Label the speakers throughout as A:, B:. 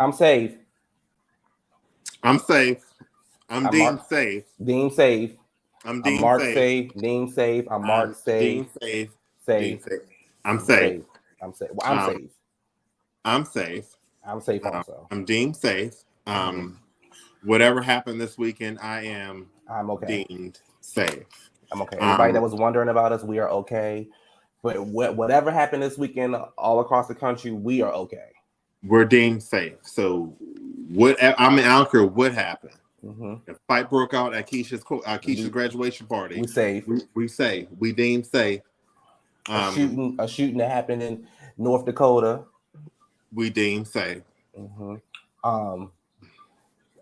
A: I'm safe.
B: I'm safe. I'm
A: I'm
B: deemed
A: marked.
B: safe.
A: Deemed safe.
B: I'm
A: I'm
B: deemed
A: marked
B: safe.
A: safe. Deemed safe. I'm marked safe.
B: Deemed safe. Deemed
A: Safe.
B: safe. I'm
A: I'm
B: safe.
A: safe. I'm safe. Well, I'm
B: Um,
A: safe.
B: I'm safe.
A: I'm safe also.
B: I'm deemed safe.
A: Mhm.
B: Whatever happened this weekend, I am
A: I'm okay.
B: deemed safe.
A: I'm okay. Everybody that
B: Um,
A: was wondering about us, we are okay. But whatever happened this weekend, all across the country, we are okay.
B: we're deemed safe. So, what? I mean, I don't care what happened.
A: Hmm.
B: If fight broke out at Keisha's
A: We
B: graduation party,
A: we safe.
B: we say we deemed safe. Um,
A: A shooting that happened in North Dakota.
B: we deemed safe.
A: Hmm. Um,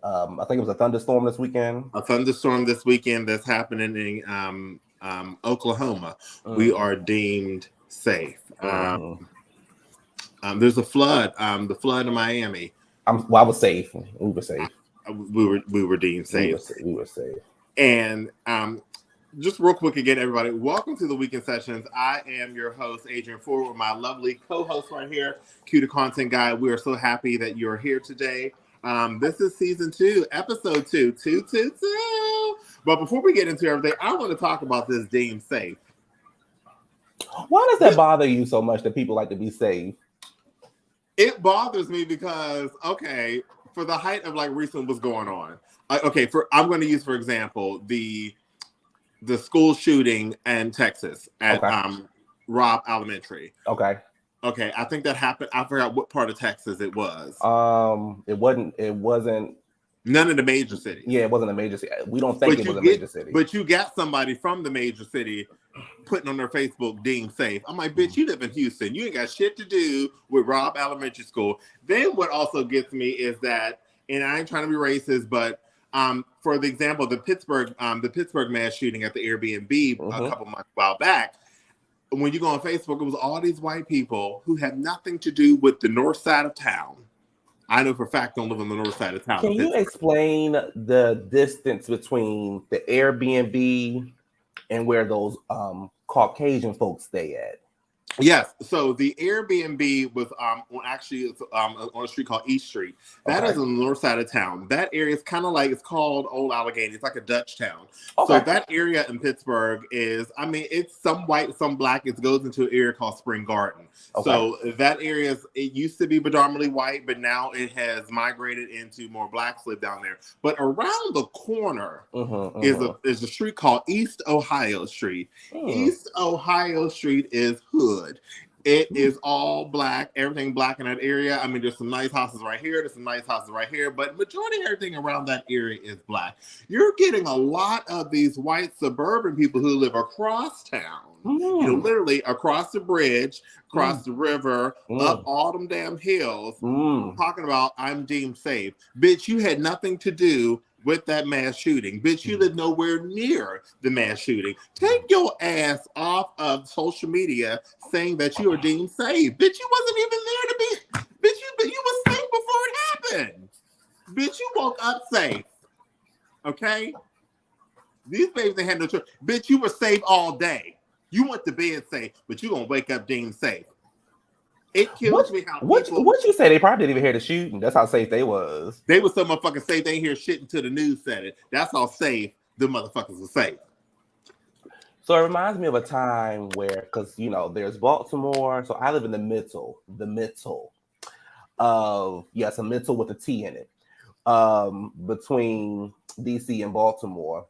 A: I think it was a thunderstorm this weekend.
B: A thunderstorm this weekend that's happening in Oklahoma. We
A: Mm-hmm.
B: are deemed safe.
A: Mm-hmm.
B: There's a flood. The flood in Miami.
A: I was safe. We were safe.
B: We were deemed safe.
A: We were safe.
B: And just real quick again, everybody, welcome to the Weekend Sessions. I am your host, Adrian Ford, with my lovely co-host right here, QTheContentGuy. We are so happy that you're here today. This is season 2, episode 2, 222. But before we get into everything, I want to talk about this deemed safe.
A: Why does that bother you so much that people like to be safe?
B: It bothers me because, okay, for the height of like recent what's going on. I'm going to use, for example, the school shooting in Texas at Robb Elementary.
A: Okay.
B: Okay, I think that happened. I forgot what part of Texas it was.
A: It wasn't.
B: None of the major cities.
A: Yeah, it wasn't a major city. We don't think it was a major city.
B: But you got somebody from the major city putting on their Facebook deemed safe. I'm like, bitch, you live in Houston. You ain't got shit to do with Robb Elementary School. Then what also gets me is that, and I ain't trying to be racist, but for the example, the Pittsburgh mass shooting at the Airbnb a couple months while back. When you go on Facebook, it was all these white people who had nothing to do with the north side of town. I know for a fact don't live on the north side of town.
A: Can you explain the distance between the Airbnb and where those Caucasian folks stay at?
B: Yes. So the Airbnb was on a street called East Street. That is on the north side of town. That area is kind of like, it's called Old Allegheny. It's like a Dutch town. Okay. So that area in Pittsburgh is, I mean, it's some white, some black. It goes into an area called Spring Garden. Okay. So that area it used to be predominantly white, but now it has migrated into more blacks live down there. But around the corner is a street called East Ohio Street. East Ohio Street is hood. It is all black, everything black in that area. I mean, there's some nice houses right here, there's some nice houses right here, but majority of everything around that area is black. You're getting a lot of these white suburban people who live across town. You know, literally across the bridge, across the river, up all them damn hills, talking about I'm deemed safe. Bitch, you had nothing to do with that mass shooting. Bitch, you live nowhere near the mass shooting. Take your ass off of social media saying that you are deemed safe. Bitch, you wasn't even there to be. Bitch, you was safe before it happened. Bitch, you woke up safe. Okay? These babies ain't had no choice. Bitch, you were safe all day. You went to bed safe, but you gonna wake up deemed safe. It kills me how people...
A: What you say? They probably didn't even hear the shooting. That's how safe they was.
B: They was so motherfucking safe they ain't hear shit until the news said it. That's how safe the motherfuckers were safe.
A: So it reminds me of a time where, because there's Baltimore. So I live in the middle of a middle with a T in it, between DC and Baltimore.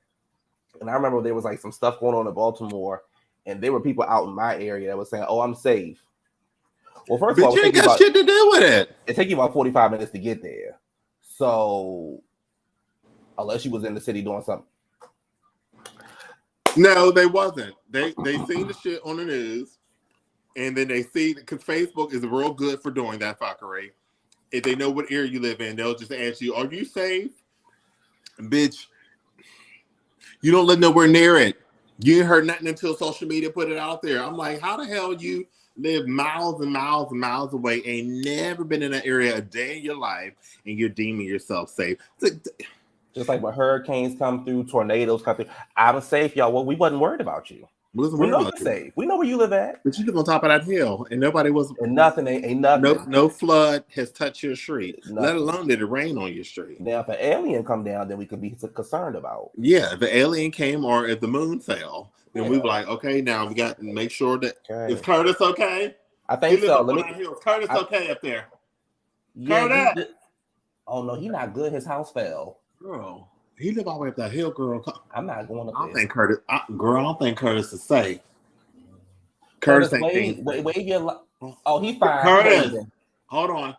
A: And I remember there was like some stuff going on in Baltimore, and there were people out in my area that were saying, "Oh, I'm safe." Well, first of all,
B: you ain't got shit to do with it.
A: It takes you about 45 minutes to get there. So, unless you was in the city doing something.
B: No, they wasn't. They seen the shit on the news, and then they see, because Facebook is real good for doing that fuckery. If they know what area you live in, they'll just ask you, "Are you safe?" Bitch, you don't live nowhere near it. You ain't heard nothing until social media put it out there. I'm like, how the hell you live miles and miles and miles away, ain't never been in that area a day in your life, and you're deeming yourself safe?
A: Just like when hurricanes come through, tornadoes come through, I'm safe, y'all. Well, we wasn't worried about you.
B: We wasn't
A: We
B: worried
A: know
B: about
A: you're
B: you.
A: safe. We know where you live at.
B: But you live on top of that hill, and nobody was.
A: And nothing ain't nothing.
B: No flood has touched your street.
A: Nothing.
B: Let alone did it rain on your street.
A: Now, if an alien come down, then we could be concerned about.
B: Yeah, if the alien came or if the moon fell, then we were like, okay, now we got to make sure that is Curtis okay?
A: I think so.
B: Is Curtis okay up there?
A: Yeah.
B: Curtis.
A: Oh no, he not good. His house fell.
B: Girl, he live all the way up that hill, girl.
A: I'm not going up there.
B: I don't think Curtis is safe.
A: Curtis wave your. Oh, he's fine.
B: Curtis, hold on.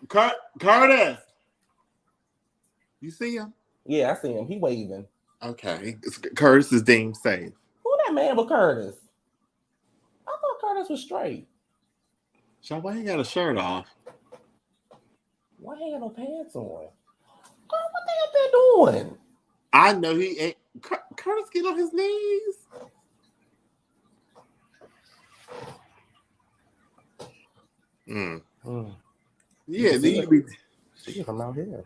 B: Curtis, you see him?
A: Yeah, I see him. He waving.
B: Okay, Curtis is deemed safe.
A: Who that man with Curtis? I thought Curtis was straight.
B: Why he got a shirt off?
A: Why he got no pants on? Girl, what they up there doing?
B: I know he ain't. Curtis get on his knees. Yeah,
A: she from out here.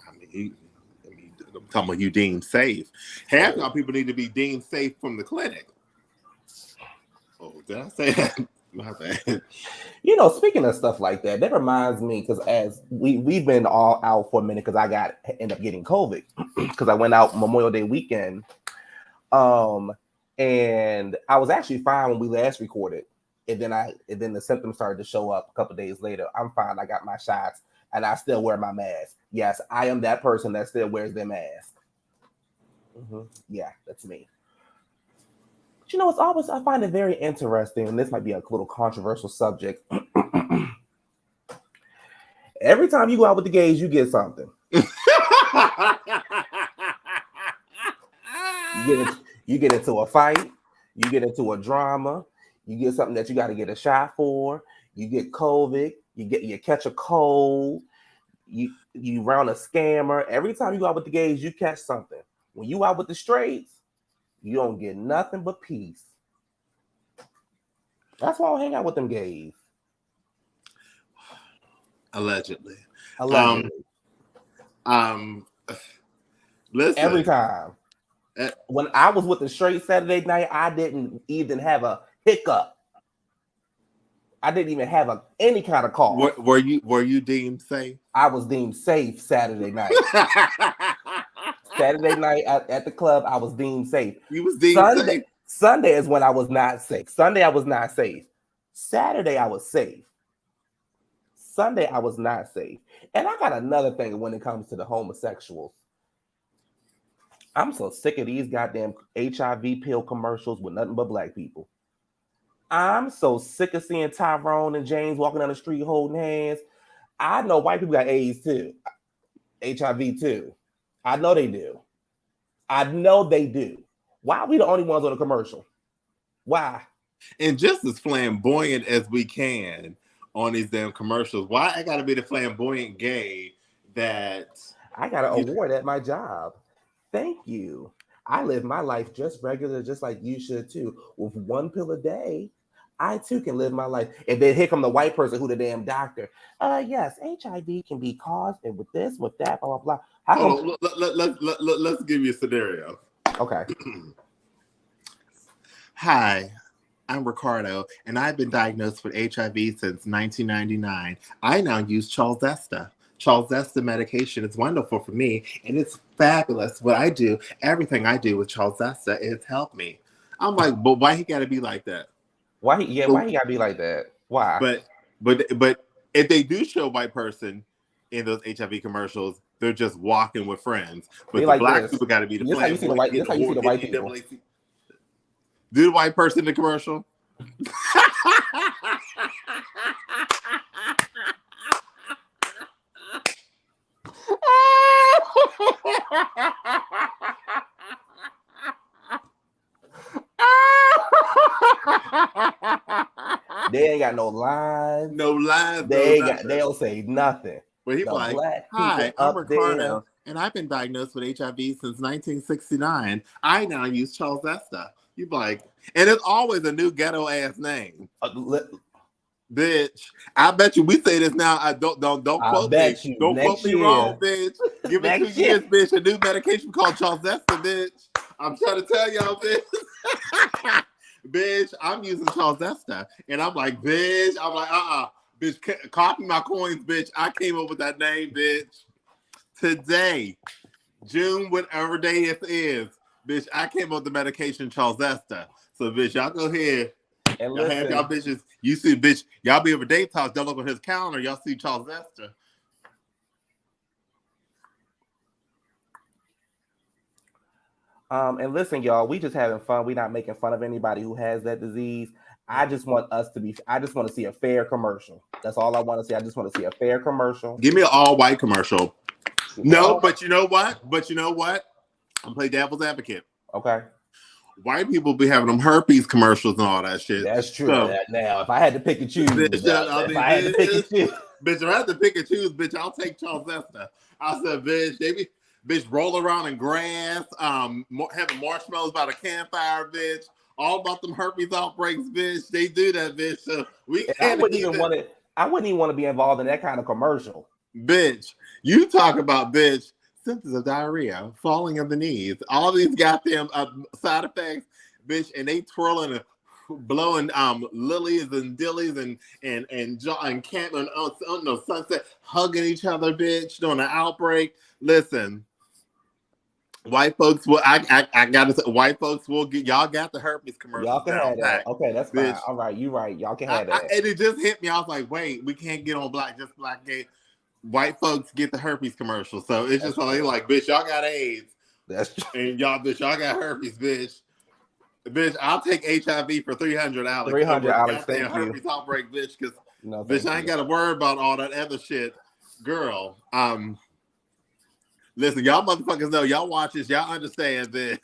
B: I'm talking about you deemed safe. Half y'all people need to be deemed safe from the clinic. Oh, did I say that? My bad.
A: You know, speaking of stuff like that, that reminds me because as we've been all out for a minute because I ended up getting COVID because I went out Memorial Day weekend, and I was actually fine when we last recorded, and then the symptoms started to show up a couple days later. I'm fine. I got my shots, and I still wear my mask. Yes, I am that person that still wears their mask. Yeah, that's me. But you know, I find it very interesting, and this might be a little controversial subject. Every time you go out with the gays, you get something. You get into a fight, you get into a drama, you get something that you got to get a shot for, you get COVID, you catch a cold, you round a scammer. Every time you go out with the gays, you catch something. When you out with the straights, you don't get nothing but peace. That's why I don't hang out with them gays.
B: Allegedly. Listen.
A: Every time. When I was with the straight Saturday night, I didn't even have a hiccup. I didn't even have any kind of call.
B: Were you deemed safe?
A: I was deemed safe Saturday night. Saturday night at the club, I was deemed safe.
B: You was deemed safe.
A: Sunday is when I was not safe. Sunday I was not safe. Saturday I was safe. Sunday I was not safe. And I got another thing when it comes to the homosexuals. I'm so sick of these goddamn HIV pill commercials with nothing but black people. I'm so sick of seeing Tyrone and James walking down the street holding hands. I know white people got AIDS too. HIV too. I know they do. Why are we the only ones on the commercial? Why?
B: And just as flamboyant as we can on these damn commercials, why I gotta be the flamboyant gay that
A: I got an award at my job? Thank you. I live my life just regular, just like you should too. With one pill a day, I too can live my life. And then here come the white person who the damn doctor. Yes, HIV can be caused and with this, with that, blah, blah, blah.
B: Let's give you a scenario.
A: Okay.
B: Hi, I'm Ricardo, and I've been diagnosed with HIV since 1999. I now use Chalzesta. Chalzesta medication is wonderful for me, and it's fabulous. What I do, everything I do with Chalzesta, it's helped me. I'm like, but why he got to be like that?
A: Why he got to be like that? Why?
B: But if they do show a white person in those HIV commercials, they're just walking with friends. But the
A: like
B: black people got to be the
A: this. How you see the white? This how you see the white people.
B: Do the white person in the commercial?
A: They ain't got no lines.
B: No lines.
A: They don't say nothing.
B: But he's like, hi, I'm Ricardo, and I've been diagnosed with HIV since 1969. I now use Chalzesta. You like, and it's always a new ghetto ass name. Bitch, I bet you we say this now. I don't quote me. Don't quote me wrong, bitch. Give it 2 years, bitch. A new medication called Chalzesta, bitch. I'm trying to tell y'all, bitch. Bitch, I'm using Charles Esther. And I'm like, bitch, bitch, copy my coins, bitch. I came up with that name, bitch. Today, June, whatever day it is, bitch, I came up with the medication Charles Esther. So, bitch, y'all go ahead.
A: And
B: y'all have y'all bitches. You see, bitch, y'all be over date talks. Don't look on his calendar. Y'all see Charles Esther.
A: And listen, y'all, we just having fun. We're not making fun of anybody who has that disease. I just want to see a fair commercial. That's all I want to see. I just want to see a fair commercial.
B: Give me an all-white commercial. No, but you know what? I'm play devil's advocate.
A: Okay.
B: White people be having them herpes commercials and all that shit.
A: That's true. So, now, if I had to pick and choose,
B: bitch, if I had to pick and choose, bitch, I'll take Charles Esther. I said, bitch, roll around in grass, having marshmallows by the campfire, bitch. All about them herpes outbreaks, bitch. They do that, bitch. So
A: I wouldn't even want to be involved in that kind of commercial.
B: Bitch, you talk about, bitch, symptoms of diarrhea, falling of the knees, all these goddamn side effects, bitch, and they twirling and blowing lilies and dillies and camping on sunset, hugging each other, bitch, during an outbreak. Listen, white folks will. I gotta say, white folks will get. Y'all got the herpes commercials.
A: Y'all can have that. Okay, that's bitch. Fine. All right, you right. Y'all can have that.
B: And it just hit me. I was like, wait, we can't get on black gay. White folks get the herpes commercial, so it's just like, bitch, y'all got AIDS. That's true. And y'all got herpes, bitch. Bitch, I'll take HIV for $300, Alex.
A: $300, Alex. Thank you.
B: Herpes outbreak, bitch, because bitch, I ain't got to worry about all that other shit, girl. Listen, y'all motherfuckers know, y'all watch this, y'all understand this.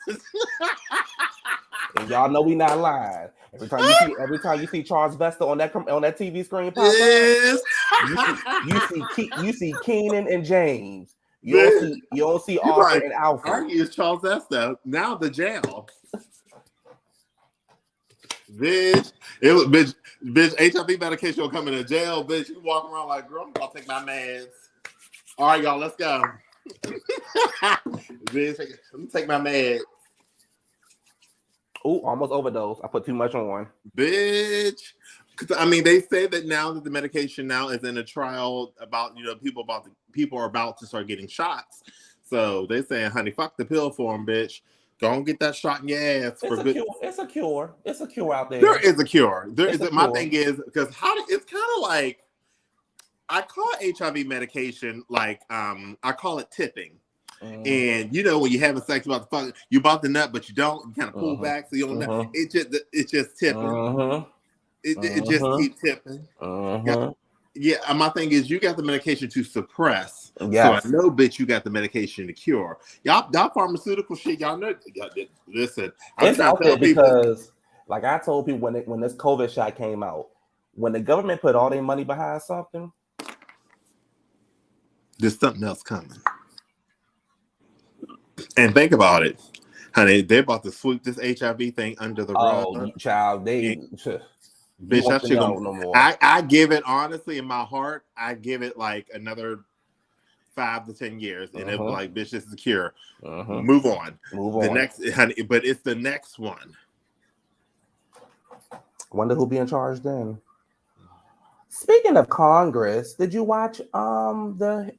A: And y'all know we not lying. Every time you see Charles Vesta on that TV screen pop up, you see Keenan and James. You don't see Arthur and Alfred.
B: Archie is Charles Vesta. Now the jail. Bitch, HIV medication will come in the jail, bitch. You walk around like, girl, I'm about to take my meds. All right, y'all, let's go. Bitch, let me take my meds.
A: Oh, almost overdose. I put too much on.
B: Bitch. Because I mean, they say that now that the medication now is in a trial about, people are about to start getting shots. So they saying, honey, fuck the pill form, bitch. Go and get that shot in your ass.
A: It's a cure. It's a cure out there.
B: There is a cure. My thing is, because it's kind of like, I call HIV medication like, I call it tipping. And when you're having sex about the fuck, you about the nut, but you don't. You kind of pull back so you don't know. It's just tipping. It just keeps tipping. Yeah, my thing is, you got the medication to suppress. Yes. So I know, bitch, you got the medication to cure. Y'all pharmaceutical shit, y'all know. Listen,
A: it's out there because, like I told people when this COVID shot came out, when the government put all their money behind something,
B: there's something else coming. And think about it, honey. They're about to sweep this HIV thing under the rug.
A: Oh, child,
B: bitch, that shit no more. I give it, honestly, in my heart, I give it like another 5 to 10 years, and it'll be like, bitch, this is a cure. Move on. The next, honey, but it's the next one.
A: Wonder who'll be in charge then. Speaking of Congress, did you watch the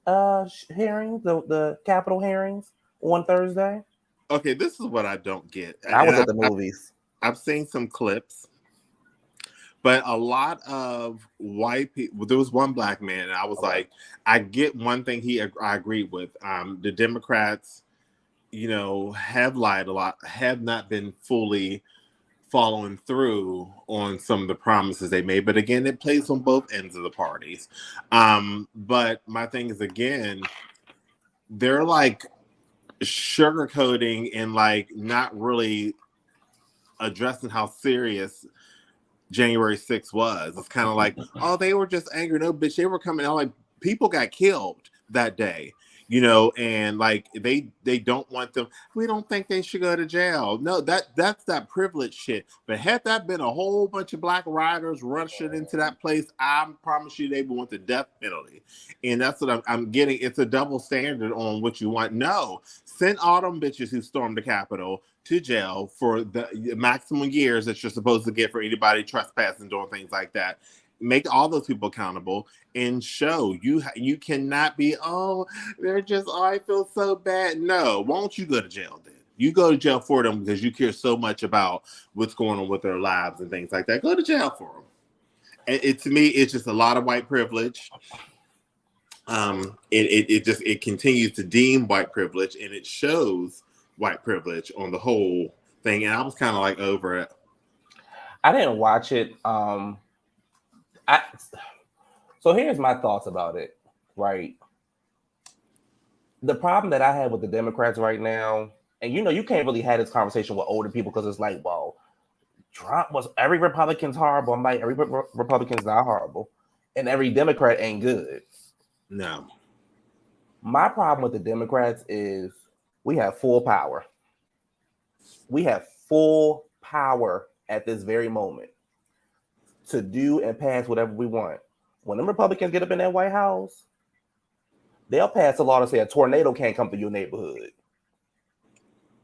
A: hearings, the Capitol hearings on Thursday?
B: Okay, this is what I don't get.
A: I was at the movies.
B: I've seen some clips, but a lot of white people. There was one black man, and I was like, I get one thing I agreed with. The Democrats, have lied a lot, have not been fully following through on some of the promises they made. But again, it plays on both ends of the parties. But my thing is, again, they're like sugarcoating and like not really addressing how serious January 6th was. It's kind of like, oh, they were just angry. No, bitch, they were coming out like people got killed that day. and like they don't want them. We don't think they should go to jail. No, that's that privilege shit. But had that been a whole bunch of black riders rushing into that place, I promise you they would want the death penalty. And that's what I'm getting. It's a double standard on what you want. No, send all them bitches who stormed the Capitol to jail for the maximum years that you're supposed to get for anybody trespassing, doing things like that. Make all those people accountable and show you cannot be, they're just, I feel so bad. No, won't you go to jail then? You go to jail for them because you care so much about what's going on with their lives and things like that. Go to jail for them. And to me, it's just a lot of white privilege. It continues to deem white privilege, and it shows white privilege on the whole thing. And I was kind of like over it.
A: I didn't watch it. So here's my thoughts about it, right? The problem that I have with the Democrats right now, and you can't really have this conversation with older people because it's like, well, Trump was, every Republican's horrible. I'm like, every Republican's not horrible, and every Democrat ain't good.
B: No.
A: My problem with the Democrats is we have full power. We have full power at this very moment to do and pass whatever we want. When them Republicans get up in that White House, they'll pass a law to say a tornado can't come through your neighborhood.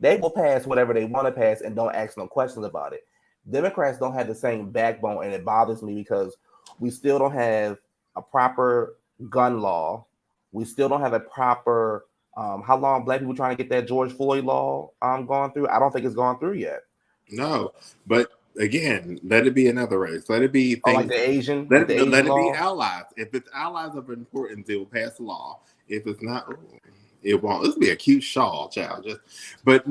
A: They will pass whatever they want to pass and don't ask no questions about it. Democrats don't have the same backbone, and it bothers me because we still don't have a proper gun law. We still don't have a proper, how long black people trying to get that George Floyd law gone through? I don't think it's gone through yet.
B: No, but again, let it be another race. Let it be things.
A: Like the Asian.
B: Let
A: it
B: be allies. If it's allies of importance, they will pass a law. If it's not, it won't. This will be a cute shawl, child. But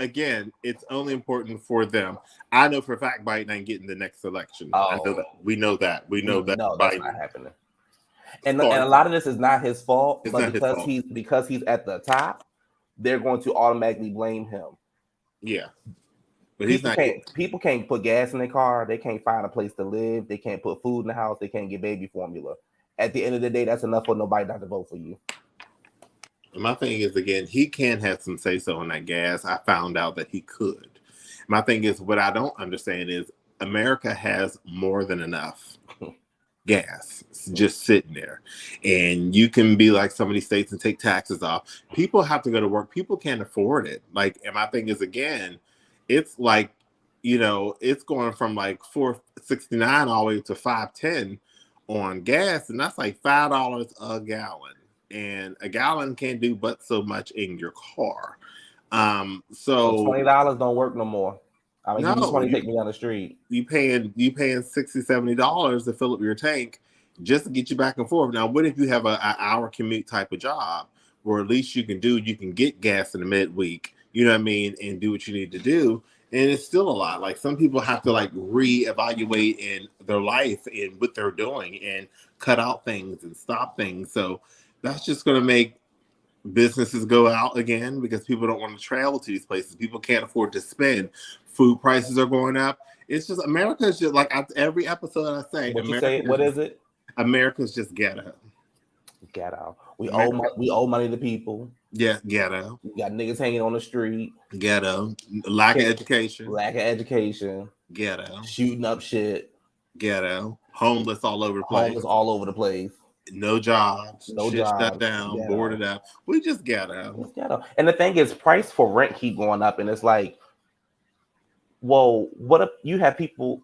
B: again, it's only important for them. I know for a fact Biden ain't getting the next election.
A: Oh.
B: I know that. We know that. No,
A: that's not happening. And a lot of this is not his fault, but because he's at the top, they're going to automatically blame him.
B: Yeah. But
A: people can't put gas in their car. They can't find a place to live. They can't put food in the house. They can't get baby formula. At the end of the day, that's enough for nobody not to vote for you.
B: My thing is, again, he can have some say-so on that gas. I found out that he could. My thing is, what I don't understand is America has more than enough gas just sitting there. And you can be like some of these states and take taxes off. People have to go to work. People can't afford it. Like, and my thing is, again, it's like, it's going from like $4.69 all the way to $5.10 on gas, and that's like $5 a gallon. And a gallon can't do but so much in your car. So
A: $20 don't work no more. I mean, you take me down the street.
B: You paying $60-$70 to fill up your tank just to get you back and forth. Now, what if you have an hour commute type of job, where at least you can get gas in the midweek, you know what I mean, and do what you need to do? And it's still a lot. Like, some people have to like reevaluate in their life and what they're doing and cut out things and stop things. So that's just going to make businesses go out again because people don't want to travel to these places. People can't afford to spend. Food prices are going up. It's just, America's just like, every episode I say,
A: what is it?
B: America's just ghetto.
A: Ghetto. We owe money to people.
B: Yeah, ghetto.
A: We got niggas hanging on the street.
B: Ghetto. Lack of education.
A: Ghetto. Shooting up shit.
B: Ghetto. Homeless all over the place. No jobs. Shut down. Ghetto. Boarded up. We just ghetto.
A: And the thing is, price for rent keep going up, and it's like, well, what if you have people?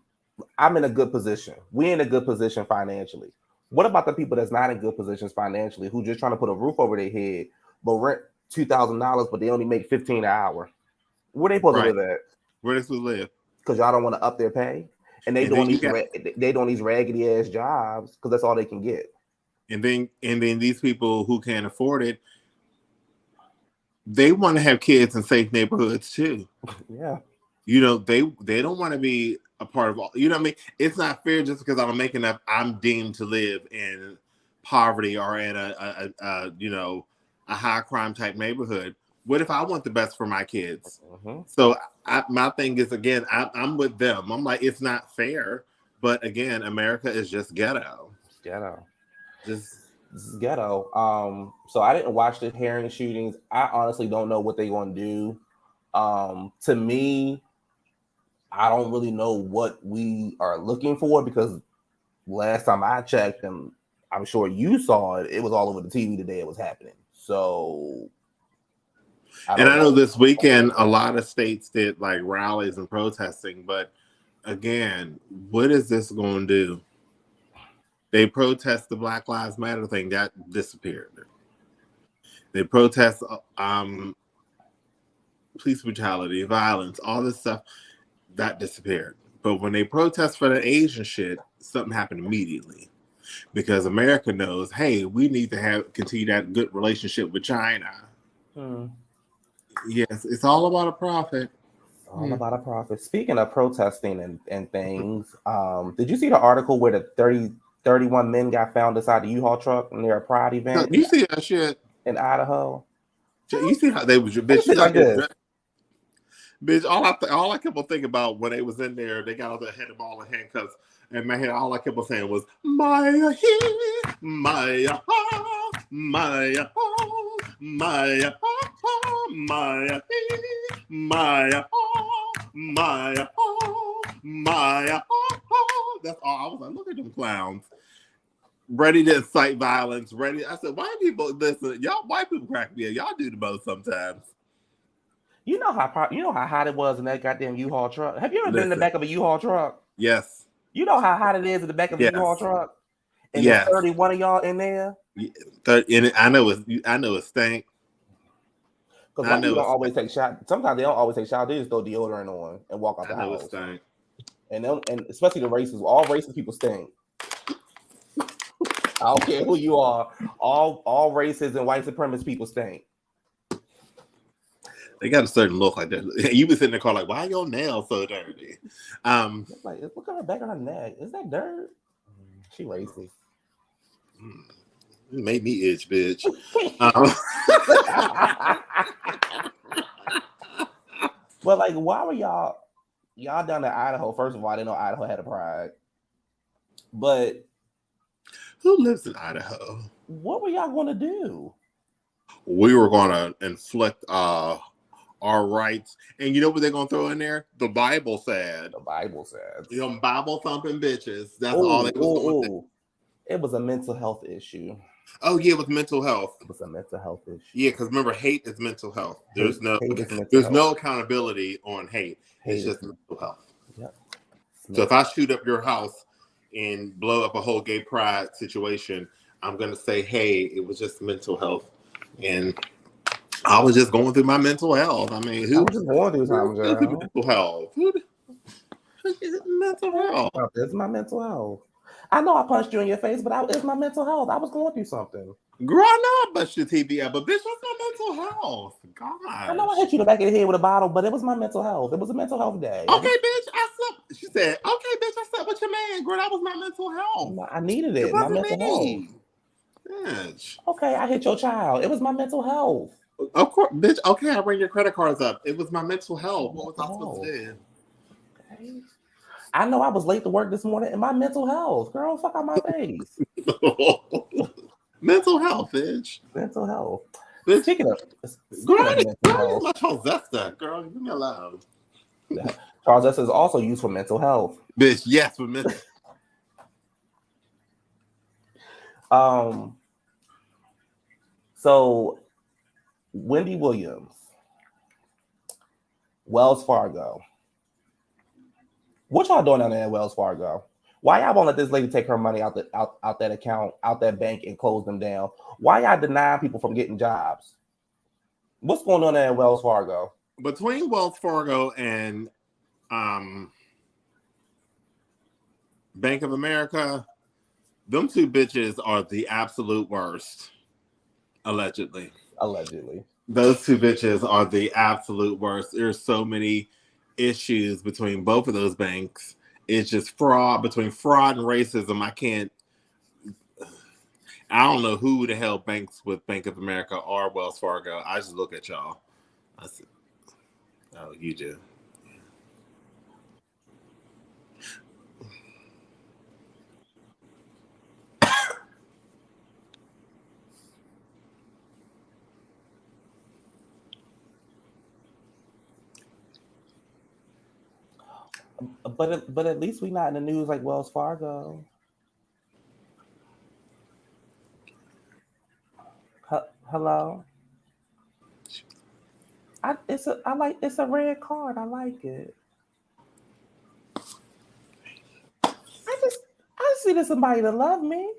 A: I'm in a good position. We're in a good position financially. What about the people that's not in good positions financially, who just trying to put a roof over their head, but rent $2,000, but they only make $15 an hour? Where they supposed to live at?
B: Where they supposed to live?
A: Because y'all don't want to up their pay, and they doing these raggedy ass jobs because that's all they can get.
B: And then these people who can't afford it, they want to have kids in safe neighborhoods too.
A: Yeah.
B: They don't want to be a part of all. You know what I mean? It's not fair just because I don't make enough, I'm deemed to live in poverty or in a high crime type neighborhood. What if I want the best for my kids? Mm-hmm. So my thing is, again, I'm with them. I'm like, it's not fair. But again, America is just ghetto.
A: Ghetto. This is ghetto. So I didn't watch the hearing shootings. I honestly don't know what they're going to do. To me, I don't really know what we are looking for because last time I checked, and I'm sure you saw it, it was all over the TV the day it was happening. So
B: I know this weekend a lot of states did like rallies and protesting, but again, what is this going to do? They protest the Black Lives Matter thing, that disappeared. They protest police brutality, violence, all this stuff, that disappeared. But when they protest for the Asian shit, something happened immediately. Because America knows, hey, we need to continue that good relationship with China. Yes, it's all about a profit.
A: All about a profit. Speaking of protesting and things, did you see the article where the 31 men got found inside the U-Haul truck near a Pride event?
B: You see that shit
A: in Idaho?
B: You see how they was your bitch
A: like this.
B: Bitch, all I kept on thinking about when they was in there, they got all the head of all the handcuffs, and my head, all I kept on saying was Maya he, Maya ha, Maya ha, Maya ha, Maya he, Maya ha, Maya ha, Maya ha. That's all. I was like, look at them clowns. Ready to incite violence, ready. I said, white people, listen, y'all white people crack me up. Y'all do the most sometimes.
A: You know how hot it was in that goddamn U-Haul truck. Have you ever been in the back of a U-Haul truck?
B: Yes.
A: You know how hot it is in the back of a U-Haul truck, and there's 31 of y'all in there.
B: And I know it stank.
A: Because white people don't always take shots. Sometimes they don't always take shots. They just throw deodorant on and walk out the house. It stank. And especially the races, all racist people stink. I don't care who you are. All races and white supremacist people stink.
B: They got a certain look like that. You be sitting there calling like, why are your nails so dirty?
A: Like, look at her back on her neck. Is that dirt? She racist.
B: It made me itch, bitch.
A: But like, why were y'all down to Idaho? First of all, I didn't know Idaho had a pride. But
B: who lives in Idaho?
A: What were y'all going to do?
B: We were going to inflict our rights. And you know what they're going to throw in there? The Bible said.
A: The Bible said.
B: You know, Bible thumping bitches. That's all they was going to do.
A: It was a mental health issue.
B: Oh, yeah, it was mental health.
A: It was a mental health issue.
B: Yeah, because remember, hate is mental health. There's no accountability on hate. It's just mental health.
A: Yep.
B: So if I shoot up your house and blow up a whole gay pride situation, I'm going to say, hey, it was just mental health. And I was just going through my mental health. I mean, who was just going through something, mental health? Mental health.
A: It's my mental health. I know I punched you in your face, but it's my mental health. I was going through something.
B: Girl, I know I punched your TV up, but bitch, what's my mental health? God.
A: I know I hit you in the back of the head with a bottle, but it was my mental health. It was a mental health day.
B: Okay, bitch, I slept. She said, okay, bitch, I slept with your man. Girl, that was my mental health.
A: I needed it. My mental health.
B: Bitch.
A: Okay, I hit your child. It was my mental health.
B: Of course, bitch. Okay, I bring your credit cards up. It was my mental health. What was I supposed to do?
A: Okay. I know I was late to work this morning and my mental health. Girl, fuck out my face.
B: Mental health, bitch.
A: Mental health.
B: Bitch.
A: Speaking of mental health.
B: My Charles Zesta, girl, leave me alone.
A: Charles Zesta is also used for mental health.
B: Bitch, yes, for mental.
A: So Wendy Williams, Wells Fargo. What y'all doing down there at Wells Fargo? Why y'all won't let this lady take her money out that account, out that bank, and close them down? Why y'all denying people from getting jobs? What's going on there at Wells Fargo?
B: Between Wells Fargo and Bank of America, them two bitches are the absolute worst. Allegedly. Those two bitches are the absolute worst. There's so many issues between both of those banks. It's just fraud, between fraud and racism. I don't know who the hell banks with Bank of America or Wells Fargo. I just look at y'all. I said, oh, you do.
A: But at least we not in the news like Wells Fargo. Hello. It's a red card. I like it. I just needed somebody to love me.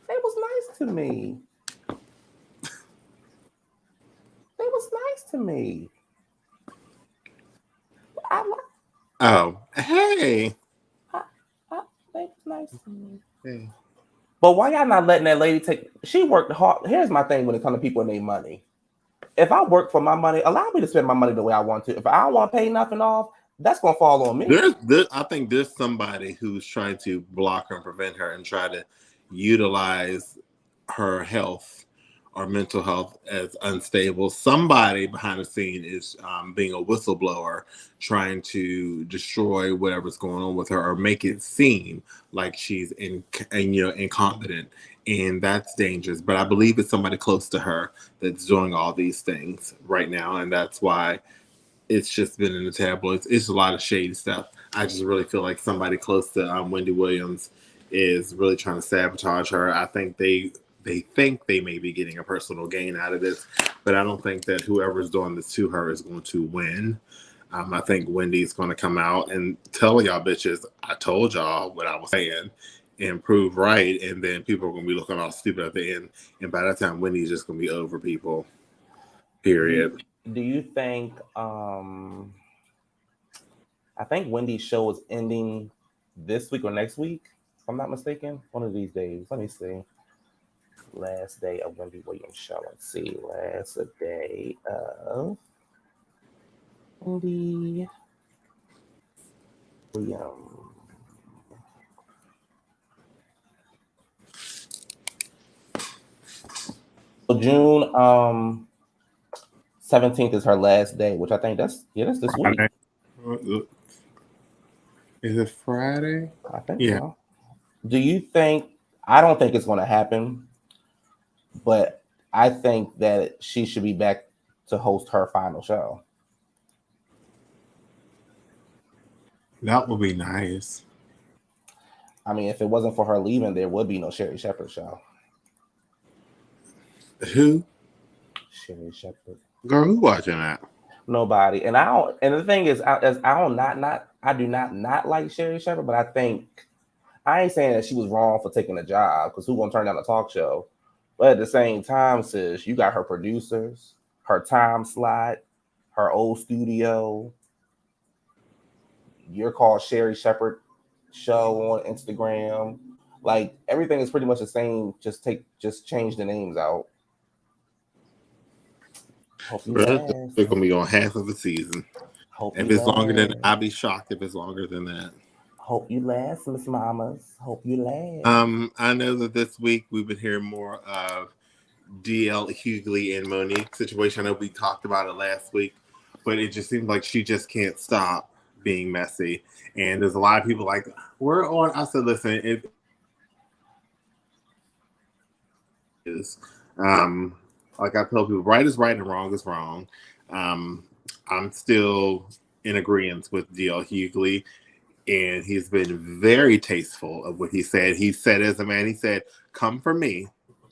A: They was nice to me. They was nice to me.
B: Oh, hey.
A: They was nice to me.
B: Hey.
A: But why y'all not letting that lady take? She worked hard. Here's my thing when it comes to people and their money. If I work for my money, allow me to spend my money the way I want to. If I don't want to pay nothing off, that's gonna fall on me.
B: I think there's somebody who's trying to block her and prevent her and try to utilize her health or mental health as unstable. Somebody behind the scene is being a whistleblower, trying to destroy whatever's going on with her or make it seem like she's incompetent, and that's dangerous. But I believe it's somebody close to her that's doing all these things right now, and that's why it's just been in the tabloids. It's a lot of shady stuff. I just really feel like somebody close to Wendy Williams is really trying to sabotage her. I think they think they may be getting a personal gain out of this, but I don't think that whoever's doing this to her is going to win. I think Wendy's going to come out and tell y'all bitches, I told y'all what I was saying, and prove right, and then people are going to be looking all stupid at the end, and by that time, Wendy's just going to be over people, period.
A: Do you think, I think Wendy's show is ending this week or next week, if I'm not mistaken, one of these days. Let me see. Last day of Wendy Williams show. Let's see. Last day of Wendy Williams. So June 17th is her last day, which I think that's this week.
B: Is it Friday?
A: I think so. Do you think? I don't think it's going to happen, but I think that she should be back to host her final show.
B: That would be nice.
A: I mean, if it wasn't for her leaving, there would be no Sherri Shepherd show.
B: Who?
A: Sherri Shepherd.
B: Girl, who watching that?
A: Nobody. And I don't. And the thing is, I do not like Sherri Shepherd, but I think I ain't saying that she was wrong for taking a job, because who gonna turn down a talk show? But at the same time, sis, you got her producers, her time slot, her old studio. You're called Sherri Shepherd show on Instagram. Like, everything is pretty much the same. Just change the names out.
B: They're gonna be on half of the season. If it's longer than, I'll be shocked if it's longer than that.
A: Hope you last, Miss Mamas. Hope you last.
B: I know that this week we've been hearing more of DL Hughley and Monique situation. I know we talked about it last week, but it just seems like she just can't stop being messy. And there's a lot of people like, we're on. I said, listen, it is. Like I tell people, right is right and wrong is wrong. I'm still in agreement with DL Hughley, and he's been very tasteful of what he said. He said, as a man, he said, come for me,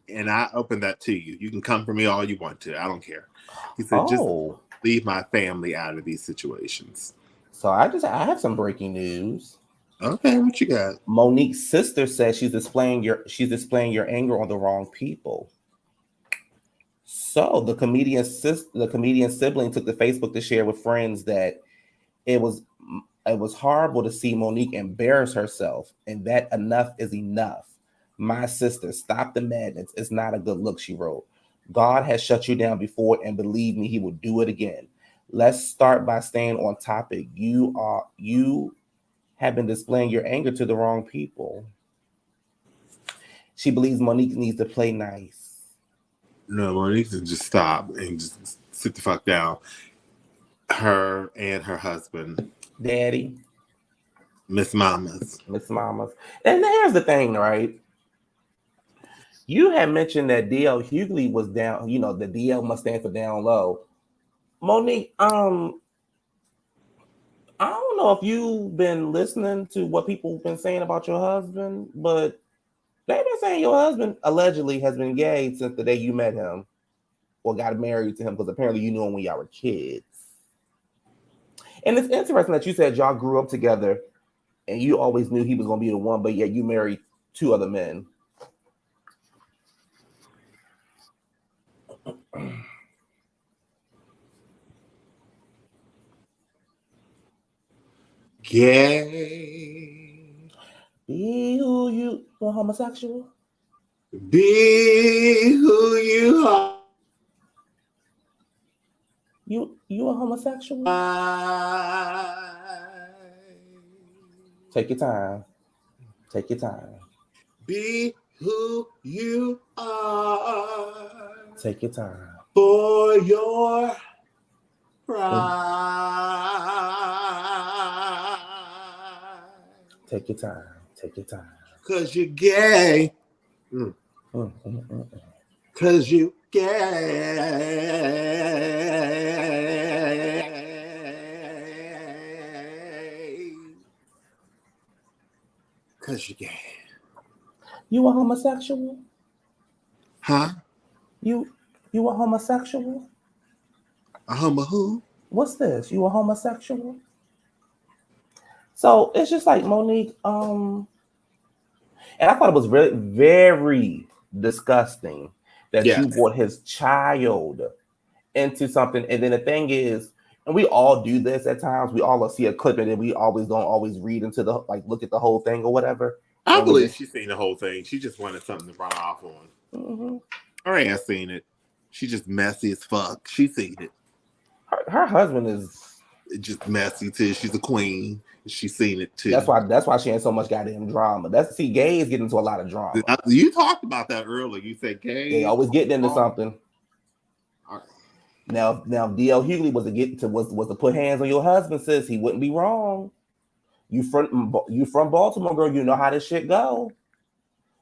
B: and I open that to you. You can come for me all you want to. I don't care. He said, just leave my family out of these situations.
A: So I have some breaking news.
B: Okay, what you got?
A: Monique's sister says she's displaying your anger on the wrong people. So the comedian sibling took to Facebook to share with friends that it was horrible to see Monique embarrass herself, and that enough is enough. My sister, stop the madness. It's not a good look, she wrote. God has shut you down before, and believe me, he will do it again. Let's start by staying on topic. You have been displaying your anger to the wrong people. She believes Monique needs to play nice.
B: No, Monique needs to just stop and just sit the fuck down. Her and her husband.
A: Daddy.
B: Miss Mamas.
A: And here's the thing, right? You had mentioned that DL Hughley was down, the DL must stand for down low. Monique, I don't know if you've been listening to what people have been saying about your husband, but they've been saying your husband allegedly has been gay since the day you met him or got married to him, because apparently you knew him when y'all were kids. And it's interesting that you said y'all grew up together and you always knew he was going to be the one, but yet you married 2 other men.
B: Gay.
A: Be who you are. Homosexual?
B: Be who you are.
A: You a homosexual? Take your time. Take your time.
B: Be who you are.
A: Take your time.
B: For your pride.
A: Take your time. Take your time.
B: 'Cause you're gay. Cause you gay. Cause you gay.
A: You a homosexual?
B: Huh?
A: You a homosexual?
B: A homo who?
A: What's this? You a homosexual? So it's just like Monique, and I thought it was very, very disgusting that you brought his child into something. And then the thing is, and we all do this at times, we all see a clip and then we don't always read into the, like, look at the whole thing or whatever.
B: I believe she's seen the whole thing. She just wanted something to run off on.
A: Mm-hmm.
B: All right, I've seen it. She's just messy as fuck. She's seen it.
A: Her husband is
B: just messy too. She's a queen. She's seen it too.
A: That's why she ain't so much goddamn drama. Gays get into a lot of drama.
B: You talked about that earlier. You said gays.
A: They always getting into something. Right. Now, D.L. Hughley was to put hands on your husband, sis. He wouldn't be wrong. You from Baltimore, girl. You know how this shit go.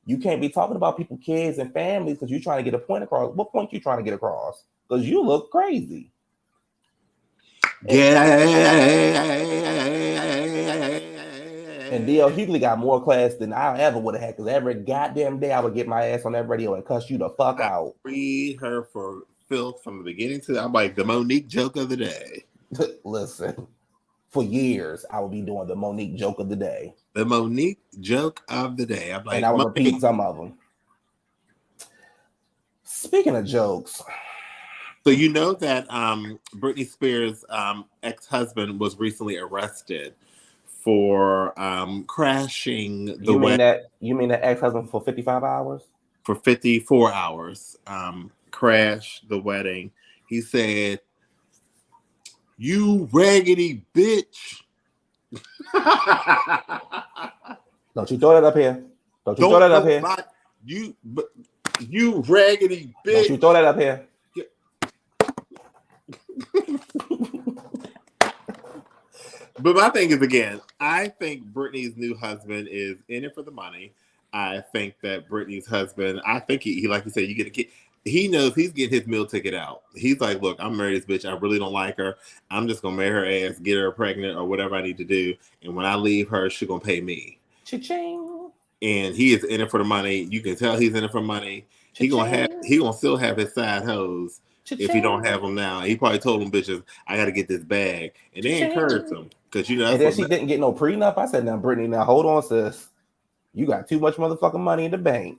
A: You can't be talking about people's kids and families because you're trying to get a point across. What point you trying to get across? Because you look crazy. And D.L. Hughley got more class than I ever would have had, because every goddamn day I would get my ass on that radio and cuss you the fuck out.
B: Read her for filth from the beginning to I'm like the Monique joke of the day.
A: Listen, for years I would be doing the Monique joke of the day.
B: The Monique joke of the day. I'm like,
A: and I would repeat some of them. Speaking of jokes.
B: So you know that Britney Spears' ex-husband was recently arrested for crashing the wedding.
A: You mean that ex-husband for 55 hours?
B: For 54 hours, crashed the wedding. He said, "You raggedy bitch."
A: Don't you throw that up here. Don't you throw that up here.
B: You raggedy bitch.
A: Don't you throw that up here.
B: But my thing is, again, I think Britney's new husband is in it for the money. I think that Britney's husband, I think he like you said, you get a kid. He knows he's getting his meal ticket out. He's like, look, I'm married this bitch. I really don't like her. I'm just gonna marry her ass, get her pregnant, or whatever I need to do. And when I leave her, she's gonna pay me.
A: Cha-ching.
B: And he is in it for the money. You can tell he's in it for money. He gonna still have his side hoes. Cha-ching. If he don't have them now. He probably told them bitches, I gotta get this bag. And they encouraged him. Because you know,
A: and then she didn't get no prenup. I said, now Britney, now hold on, sis. You got too much motherfucking money in the bank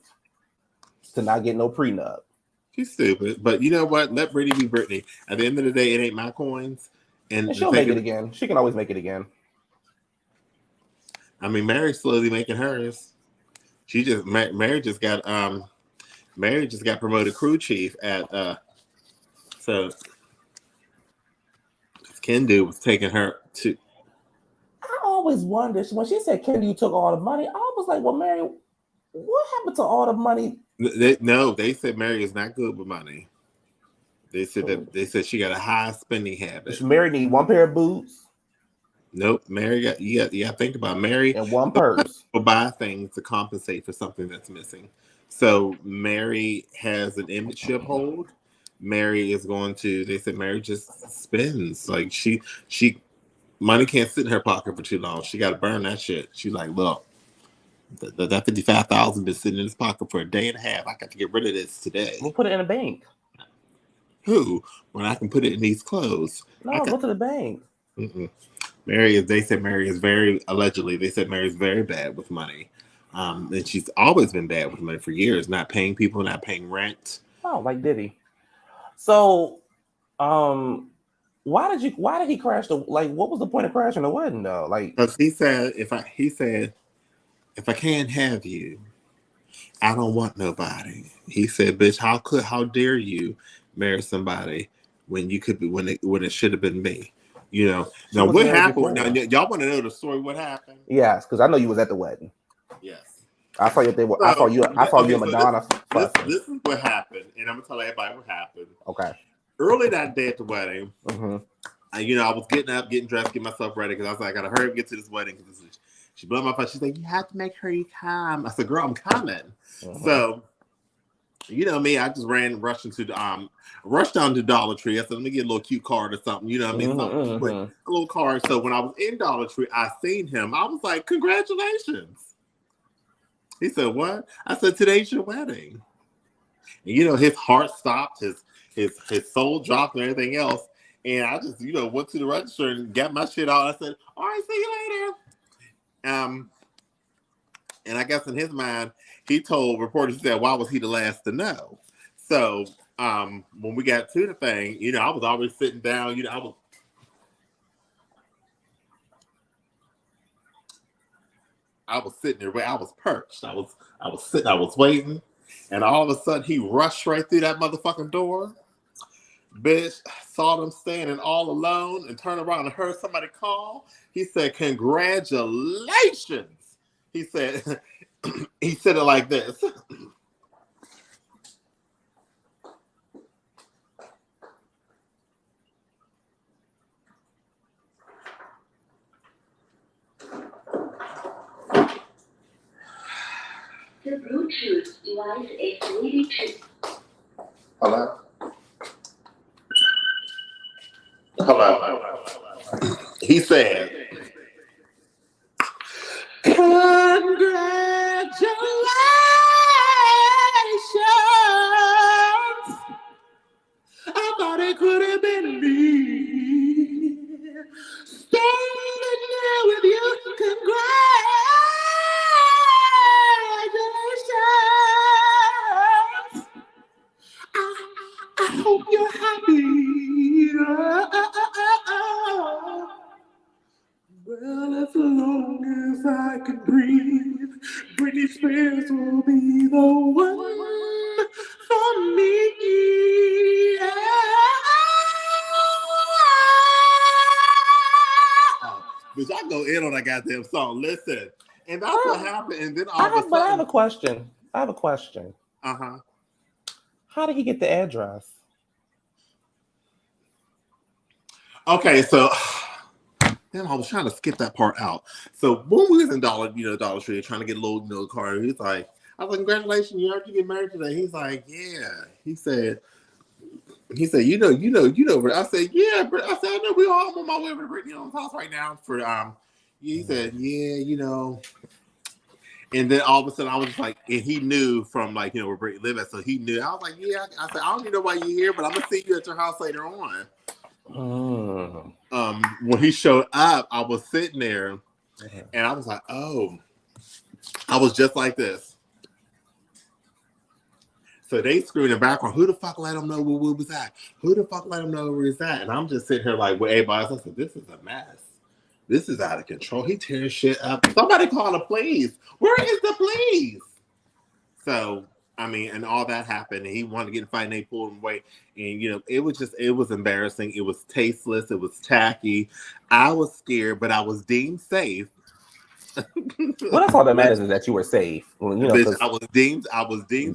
A: to not get no prenup.
B: She's stupid. But you know what? Let Britney be Britney. At the end of the day, it ain't my coins. And
A: she'll make it again. She can always make it again.
B: I mean, Mary's slowly making hers. She just Mary just got promoted crew chief at so Kendu was taking her to.
A: I always wondered when she said Kendu took all the money. I was like, well, Mary, what happened to all the money?
B: They said Mary is not good with money. They said she got a high spending habit.
A: Does Mary need one pair of boots?
B: Nope, Mary got you got to think about Mary
A: and one purse.
B: Will buy things to compensate for something that's missing. So Mary has an image she uphold. Mary is going to. They said Mary just spends. Like she money can't sit in her pocket for too long. She got to burn that shit. She's like, look, that 55,000 been sitting in his pocket for a day and a half. I got to get rid of this today.
A: We'll put it in a bank.
B: Who? When I can put it in these clothes.
A: No, go to the bank.
B: They said Mary is allegedly, they said Mary's very bad with money. And she's always been bad with money for years, not paying people, not paying rent.
A: Oh, like Diddy. So, why did he crash what was the point of crashing the wedding though? Like,
B: because he said, if I can't have you, I don't want nobody. He said, bitch, how dare you marry somebody when you could be, when it should have been me. You know, now what happened? Now, y'all want to know the story? What happened?
A: Yes, because I know you was at the wedding.
B: Yes,
A: I saw you. I saw you and Madonna.
B: This is what happened, and I'm gonna tell everybody what happened.
A: Okay.
B: Early that day at the wedding, I was getting up, getting dressed, getting myself ready because I was like, I gotta hurry up and get to this wedding. She blew my phone. She's like, you have to make sure you come. I said, girl, I'm coming. So, you know me, I just rushed down to Dollar Tree. I said, let me get a little cute card or something. You know what I mean? Something quick, a little card. So when I was in Dollar Tree, I seen him. I was like, congratulations. He said, what? I said, today's your wedding. And, you know, his heart stopped, his soul dropped and everything else. And I just, went to the register and got my shit out. I said, all right, see you later. And I guess in his mind, he told reporters, he said, why was he the last to know? So when we got to the thing, I was always sitting down, I was sitting there, I was perched. I was sitting, I was waiting, and all of a sudden he rushed right through that motherfucking door. Bitch, saw them standing all alone and turned around and heard somebody call. He said, congratulations. He said, he said it like this.
C: The Bluetooth device is ready to.
B: Hello? Hello. He said, congratulations. I thought it could have been me. Standing there with you. Congratulations. I hope you're happy. Well, as long as I can breathe, Britney Spears will be the one for me. Bitch, I go in on that goddamn song. Listen, and that's what happened. And then all of a sudden,
A: I have a question.
B: Uh-huh.
A: How did he get the address?
B: Okay, so damn, I was trying to skip that part out. So when we was in Dollar Tree, trying to get a little car, he's like, I was like, congratulations, you have to get married today. He's like, yeah. He said, you know. I said, yeah, but I said, I know we all on my way over to Britney's house right now for he said, yeah, And then all of a sudden I was just like, and he knew from where Britney lived at, so he knew. I was like, yeah. I said, I don't even know why you're here, but I'm gonna see you at your house later on. When he showed up, I was sitting there and I was like, oh, I was just like this. So they screamed in the background, who the fuck let him know where we was at? Who the fuck let him know where he's at? And I'm just sitting here like with everybody else. I said, this is a mess. This is out of control. He tears shit up. Somebody call the police. Where is the police? So and all that happened, and he wanted to get in a fight, and they pulled him away. And it was embarrassing. It was tasteless. It was tacky. I was scared, but I was deemed safe.
A: Well, that's all that matters is that you were safe. Well,
B: I was deemed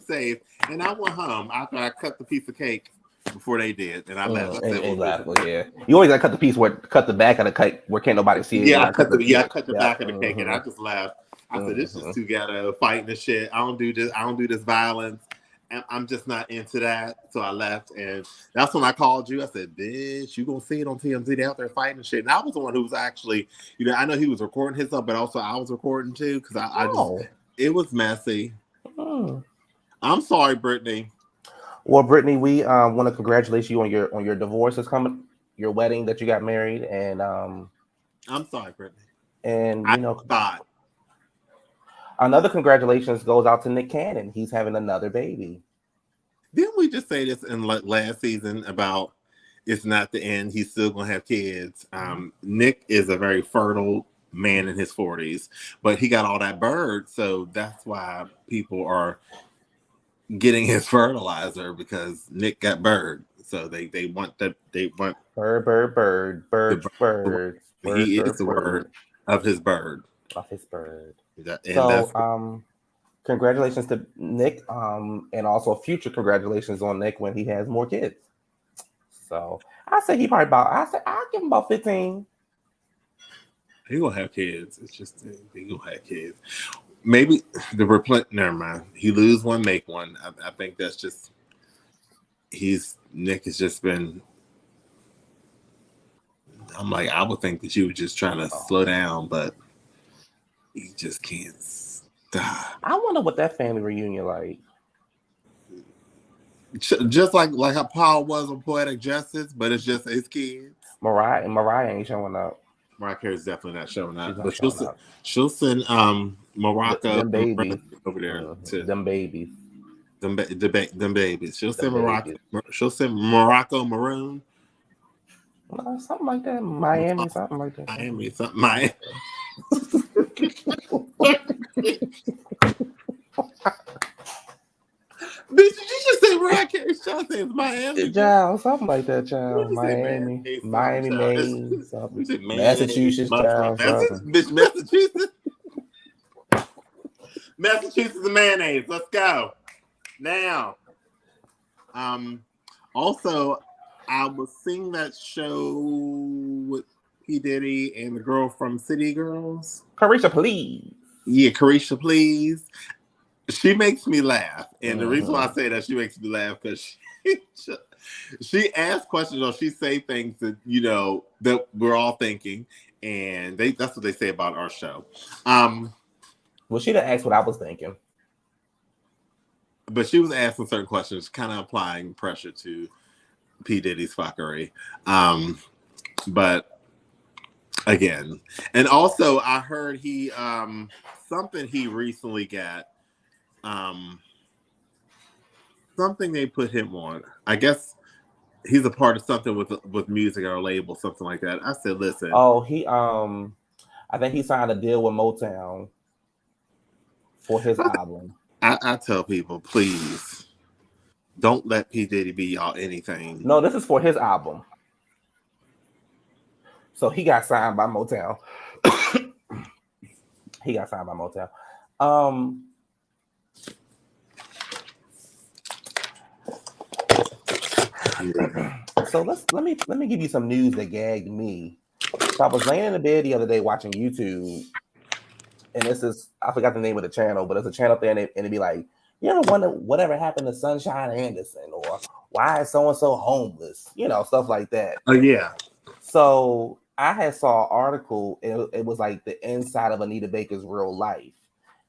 B: safe, and I went home after I cut the piece of cake before they did, and I left. I said,
A: exactly. Yeah, you always gotta cut the piece cut the back of the cake where can't nobody see it.
B: Yeah, I cut the back of the cake, and I just left. I said, this is too ghetto, fighting the shit. I don't do this violence. I'm just not into that. So I left, and that's when I called you. I said, "Bitch, you gonna see it on TMZ? They out there fighting and shit." And I was the one who was actually, I know he was recording his stuff, but also I was recording too because I just it was messy. I'm sorry, Brittany.
A: Well, Brittany, we want to congratulate you on your divorce that's coming, your wedding that you got married, and
B: I'm sorry, Brittany.
A: And
B: thought.
A: Another congratulations goes out to Nick Cannon. He's having another baby.
B: Didn't we just say this in last season about it's not the end? He's still gonna have kids. Nick is a very fertile man in his 40s, but he got all that bird, so that's why people are getting his fertilizer because Nick got bird. So they want
A: bird.
B: He is the word of his bird.
A: Of his bird.
B: So
A: congratulations to Nick, and also future congratulations on Nick when he has more kids. So I say he probably I'll give him about 15.
B: He gonna have kids. It's just he gonna have kids. Maybe never mind. He lose one, make one. I think that's just Nick has just been. I'm like, I would think that you were just trying to slow down, but he just can't stop.
A: I wonder what that family reunion like.
B: Just like how Paul was on Poetic Justice, but it's just his kids.
A: Mariah ain't showing up.
B: Mariah Carey's definitely not showing up.
A: But
B: she'll send Morocco
A: them babies
B: over there to
A: them babies.
B: Them babies. She'll send Morocco. She'll send Morocco Maroon.
A: Something like that. Miami, something like that.
B: Miami. Bitch, did you just say Mariah Carey's child say it's Miami?
A: Child, something like that, child. Miami, Maine, something. Massachusetts, child.
B: Bitch, Massachusetts. Massachusetts and mayonnaise. Let's go. Now. Also, I was seeing that show with P. Diddy and the girl from City Girls.
A: Carisha, please.
B: Yeah, Carisha, please. She makes me laugh. And the reason why I say that she makes me laugh because she asks questions or she say things that, that we're all thinking. And that's what they say about our show.
A: Well, she done asked what I was thinking.
B: But she was asking certain questions, kind of applying pressure to P. Diddy's fuckery. But again, and also I heard he something he recently got. Something they put him on. I guess he's a part of something with music or a label, something like that. I said, listen.
A: Oh, he I think he signed a deal with Motown for his album.
B: I tell people, please don't let P. Diddy be y'all anything.
A: No, this is for his album. So he got signed by Motown. So let me give you some news that gagged me. So I was laying in the bed the other day watching YouTube, and this is, I forgot the name of the channel, but it's a channel there, and it'd be like, you ever wonder whatever happened to Sunshine Anderson, or why is so and so homeless, stuff like that.
B: Oh yeah.
A: So I had saw an article. It was like the inside of Anita Baker's real life,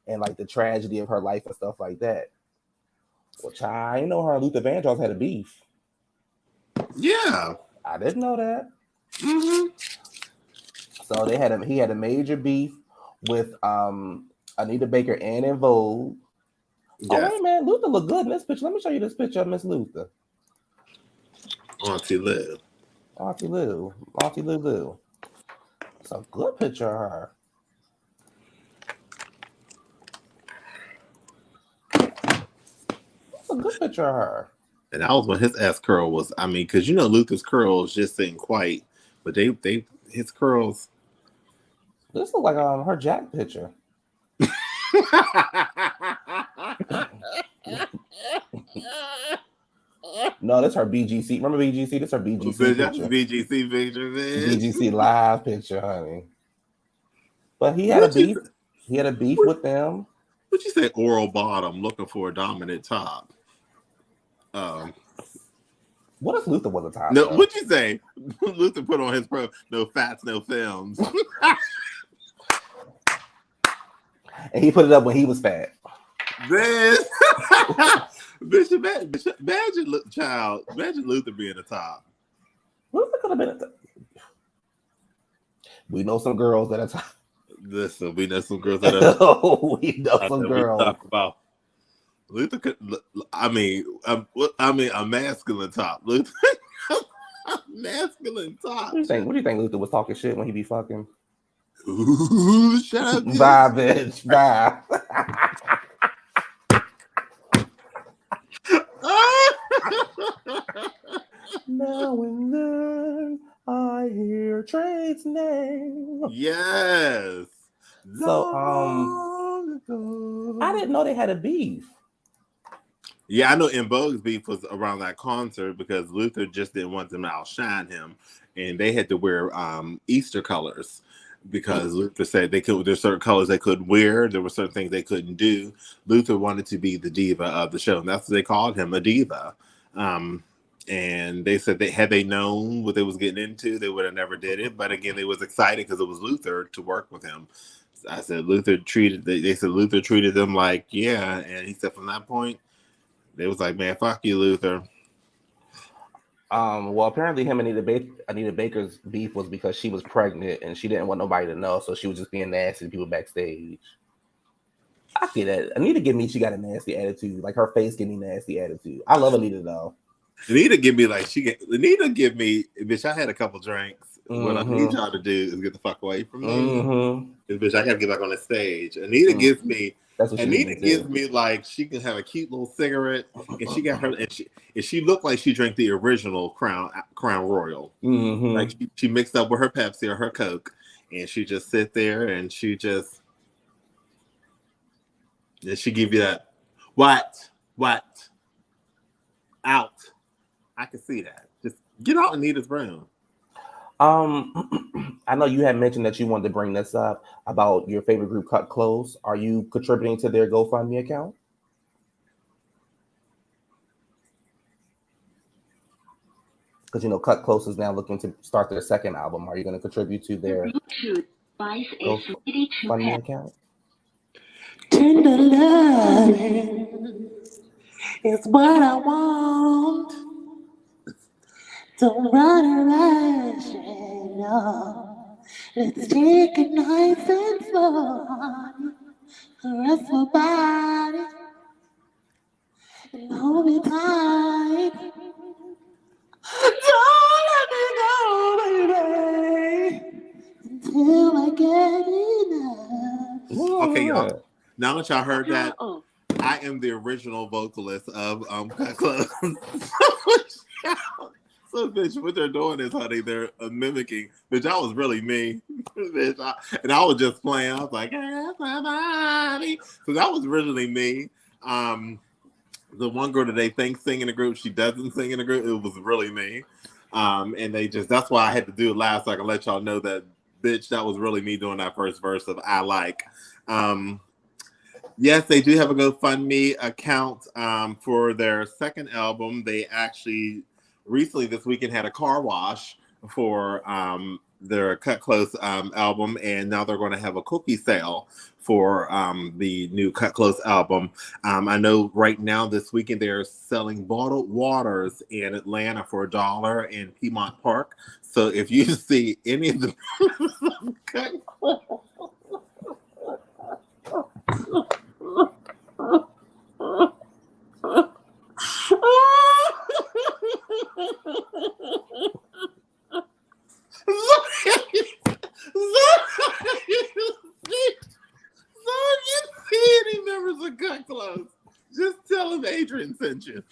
A: and like the tragedy of her life and stuff like that. Which I know her and Luther Vandross had a beef.
B: Yeah,
A: I didn't know that.
B: Mm-hmm.
A: So he had a major beef with Anita Baker and En Vogue. Yes. Oh wait, man, Luther look good in this picture. Let me show you this picture of Miss Luther.
B: Auntie Lou.
A: It's a good picture of her. It's a good picture of her.
B: And that was when his ass curl was. I mean, because Luther's curls just ain't quite, but his curls.
A: This look like her Jack picture. No, that's her BGC. Remember BGC? That's her BGC picture.
B: BGC picture, man.
A: BGC live picture, honey. But he had a beef. He had a beef with them.
B: What'd you say? Oral bottom, looking for a dominant top.
A: What if Luther was a top?
B: No, what'd you say? Luther put on his no fats, no films.
A: And he put it up when he was fat.
B: This Bishop, imagine Luther being a top.
A: Luther could have been a top. We know some girls that are top.
B: Listen, we know some girls that are.
A: We know some girls.
B: Talk about Luther could. I mean, a masculine top. Luther, masculine top.
A: What do you think Luther was talking shit when he be fucking?
B: Ooh, shut up,
A: bye, bitch. Bye. Now and then I hear Trade's name.
B: Yes.
A: So I didn't know they had a beef.
B: Yeah, I know In Vogue's beef was around that concert because Luther just didn't want them to outshine him, and they had to wear Easter colors because Luther said there's certain colors they couldn't wear, there were certain things they couldn't do. Luther wanted to be the diva of the show, and that's what they called him, a diva. And they said had they known what they was getting into, they would have never did it. But again, they was excited because it was Luther to work with him. I said they said Luther treated them like, yeah. And he said from that point, they was like, man, fuck you, Luther.
A: Well, apparently him and Anita Baker's beef was because she was pregnant and she didn't want nobody to know, so she was just being nasty to people backstage. I get it. She got a nasty attitude. Like her face give me nasty attitude. I love Anita though.
B: Anita give me, bitch, I had a couple drinks. What I need y'all to do is get the fuck away from me. Bitch, I gotta get back on the stage. Anita gives me like she can have a cute little cigarette, and she got her, and she looked like she drank the original Crown Royal. Like she mixed up with her Pepsi or her Coke, and she just sit there and she give you that what out. I can see that. Just get out Anita's room.
A: I know you had mentioned that you wanted to bring this up about your favorite group, Cut Close. Are you contributing to their GoFundMe account? Because Cut Close is now looking to start their second album. Are you going to contribute to their GoFundMe account?
D: Tender loving is what I want. Don't run a rush, no. Let's take it nice and slow. Rest my body and hold me tight. Don't let me go, baby, until I get enough.
B: Okay, y'all. Now that y'all heard that, I am the original vocalist of Cut Close. So, bitch, what they're doing is, honey, they're mimicking. Bitch, that was really me. Bitch, and I was just playing. I was like, somebody. So that was originally me. The one girl that they think sing in a group, she doesn't sing in a group. It was really me. And that's why I had to do it last, so I can let y'all know that, bitch, that was really me doing that first verse of I Like. Yes, they do have a GoFundMe account for their second album. They actually recently this weekend had a car wash for their Cut Close album, and now they're going to have a cookie sale for the new Cut Close album. I know right now this weekend they're selling bottled waters in Atlanta for $1 in Piedmont Park. So if you see any of the Cut Close you see any members of Cut Close, just tell them Adrian sent you.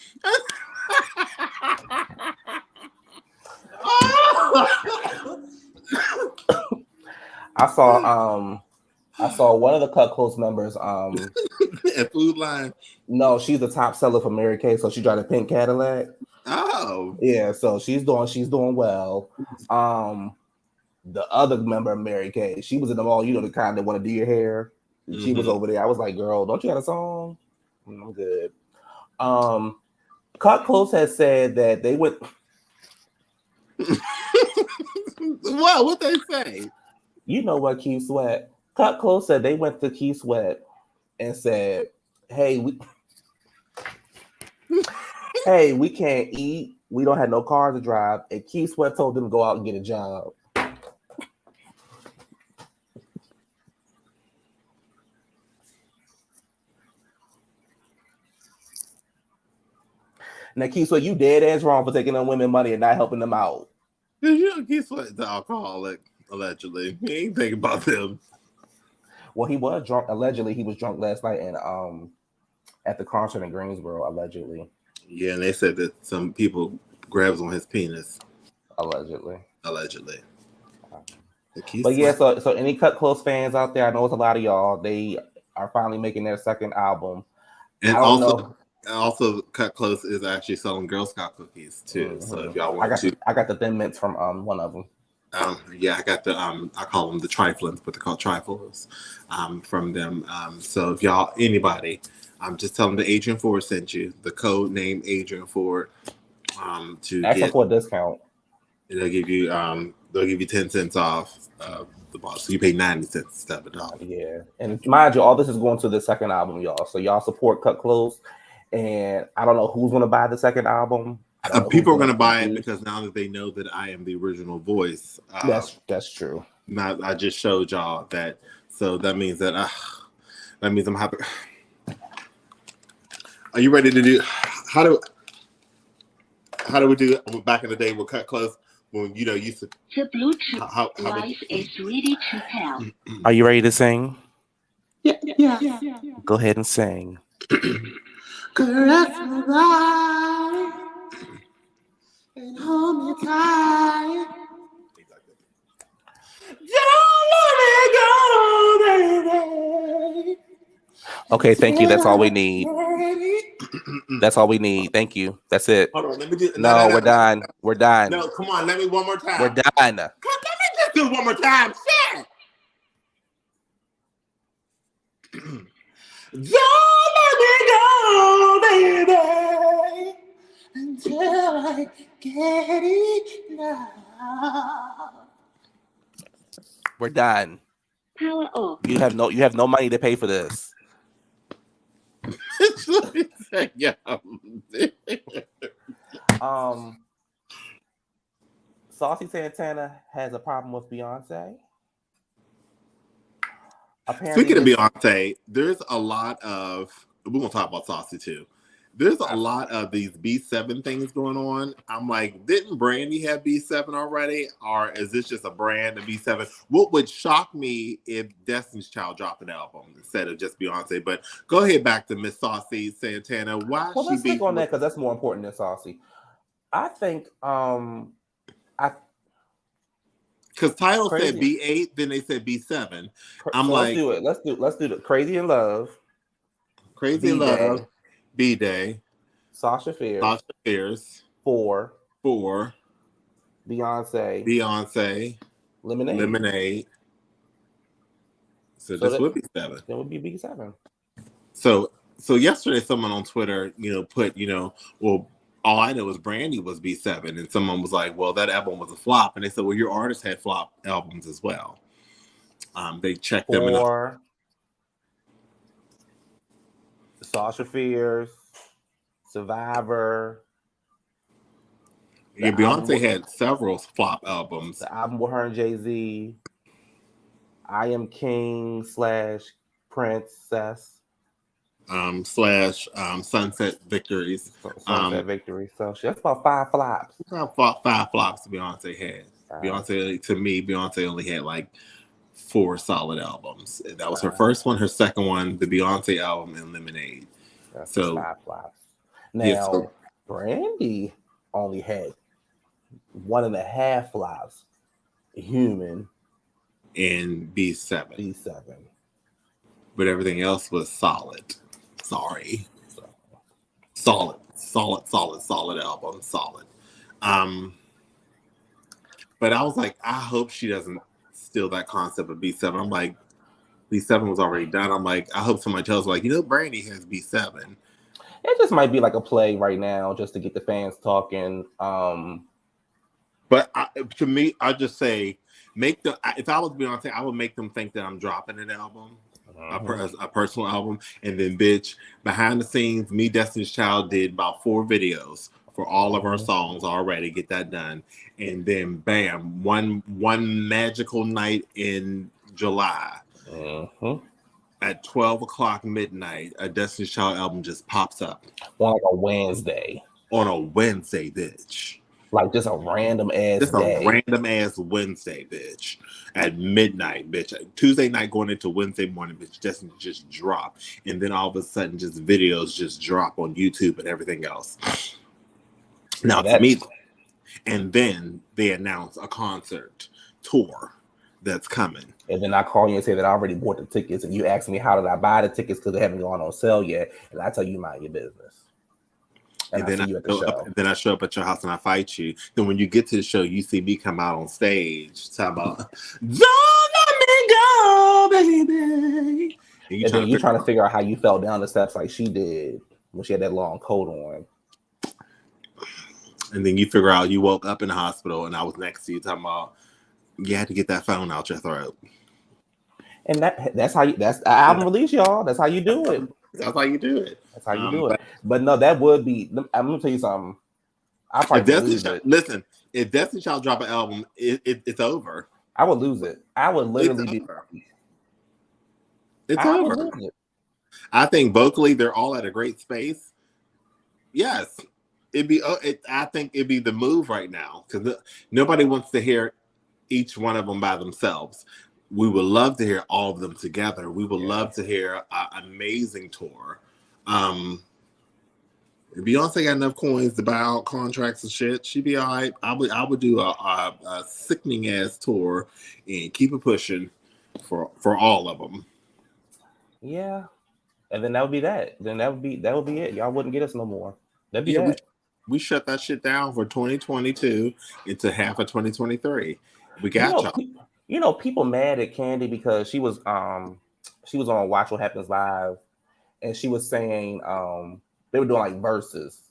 A: I saw one of the Cut Close members.
B: At Food Line.
A: No, she's the top seller for Mary Kay, so she drives a pink Cadillac.
B: Oh,
A: yeah, so she's doing well. The other member of Mary Kay, she was in the mall, the kind that want to do your hair. She was over there. I was like, girl, don't you have a song? I'm good. Cut Close has said that they went
B: What they say?
A: You know what, Keith Sweat? Cut Close said they went to Keith Sweat and said, "Hey, we can't eat. We don't have no cars to drive." And Keith Sweat told them to go out and get a job. Now, Keith Sweat, you dead ass wrong for taking them women money and not helping them out.
B: You know, Keith Sweat's the alcoholic, allegedly. He ain't thinking about them.
A: Well, he was drunk. Allegedly, he was drunk last night and at the concert in Greensboro. Allegedly.
B: Yeah, and they said that some people grabs on his penis.
A: Allegedly. But yeah, so any Cut Close fans out there, I know it's a lot of y'all. They are finally making their second album.
B: And also Cut Close is actually selling Girl Scout cookies too. Mm-hmm. So if y'all want
A: I got the Thin Mints from one of them.
B: Yeah, I got the I call them the triflings, but they're called trifles from them. So if y'all anybody, just tell them that Adrian Ford sent you the code name Adrian Ford to
A: ask them for a discount.
B: They'll give you 10 cents off the box. So you pay 90 cents instead of $1.
A: Yeah, and mind you, all this is going to the second album, y'all. So y'all support Cut Close, and I don't know who's going to buy the second album.
B: People are going to buy it because now that they know that I am the original voice.
A: That's true.
B: Now I just showed y'all that, so that means that I'm happy. Are you ready to do? How do we do it back in the day with Cut Close when used to?
C: The Bluetooth device is ready to pair.
A: Are you ready to sing?
D: Yeah.
A: Go ahead and sing.
D: Caress my body and hold me tight. Don't let me go, baby.
A: Okay, thank you. That's all we need. That's all we need. Thank you. That's it.
B: Hold on, let me do.
A: No, we're done. We're done.
B: No, come on, let me one more time.
A: We're done.
B: Let me just do it one more time. Shit.
D: Don't let me go, baby, until I get enough.
A: We're done.
C: Power off.
A: You have no money to pay for this.
B: Yeah.
A: Saucy Santana has a problem with Beyonce. Apparently,
B: speaking of Beyonce, there's a lot of, we're going to talk about Saucy too. There's a lot of these B7 things going on. I'm like, didn't Brandy have B7 already? Or is this just a brand of B7? What would shock me if Destiny's Child dropped an album instead of just Beyonce? But go ahead back to Miss Saucy Santana. Why?
A: Well, let's stick on that because that's more important than Saucy. I think
B: because Tidal said B8, then they said B7. I'm
A: so
B: like,
A: let's do the Crazy in Love.
B: Crazy in Love. B-Day.
A: Sasha
B: Fierce.
A: 4.
B: Beyonce. Lemonade. So this would be 7.
A: That would be B7.
B: So yesterday someone on Twitter, put, well, all I know is Brandy was B7. And someone was like, well, that album was a flop. And they said, well, your artist had flop albums as well. They checked them.
A: 4. Sasha Fierce, Survivor.
B: Yeah, Beyonce had several flop albums.
A: The album with her and Jay-Z. I Am King / Princess.
B: / Sunset Victories.
A: Sunset Victory. So that's about 5 flops.
B: About 5 flops Beyonce had. Beyonce only had like 4 solid albums. That was her first one, her second one, the Beyonce album, and Lemonade.
A: That's
B: so
A: 5 flops. Now, Brandy only had 1.5 flops. Human.
B: And B7. But everything else was solid. Sorry. Solid album. Solid. But I was like, I hope she doesn't steal that concept of B7. I'm like, B7 was already done. I'm like, I hope somebody tells me, like, Brandy has B7.
A: It just might be like a play right now just to get the fans talking.
B: But to me, I just say if I was Beyonce, I would make them think that I'm dropping an album, a personal album, and then bitch, behind the scenes, me, Destiny's Child did about 4 videos for all of our songs already. Get that done, and then bam, one magical night in July. At 12 o'clock midnight, a Destiny's Child album just pops up.
A: On like a Wednesday.
B: On a Wednesday, bitch.
A: Like just a random ass day.
B: A random ass Wednesday, bitch. At midnight, bitch. Tuesday night going into Wednesday morning, bitch. Destiny just drop. And then all of a sudden, just videos just drop on YouTube and everything else. Now, to me, and then they announce a concert tour that's coming.
A: And then I call you and say that I already bought the tickets, and you ask me how did I buy the tickets because they haven't gone on sale yet, and I tell you mind your business. And then I show up at your house and I fight you. Then when you get to the show, you see me come out on stage talking about "Don't let me go, baby." And then you're trying to figure out how you fell down the steps like she did when she had that long coat on. And then you figure out you woke up in the hospital and I was next to you talking about you had to get that phone out your throat. And that's the album release, y'all. That's how you do it. That's how you do it. That's how you do it. But no, that would be. I'm gonna tell you something. I probably lose it. Listen, if Destiny Child drop an album, it's over. I would lose it. I would literally be. It's over. I think vocally they're all at a great space. Yes, I think it'd be the move right now because nobody wants to hear each one of them by themselves. We would love to hear all of them together. We would love to hear an amazing tour. If Beyonce got enough coins to buy out contracts and shit, she'd be all right. I would do a sickening ass tour and keep it pushing for all of them. Yeah, and then that would be that. Then that would be it. Y'all wouldn't get us no more. That'd be that. We shut that shit down for 2022 into half of 2023. We got y'all. You know, people mad at Candy because she was on Watch What Happens Live, and she was saying they were doing like verses,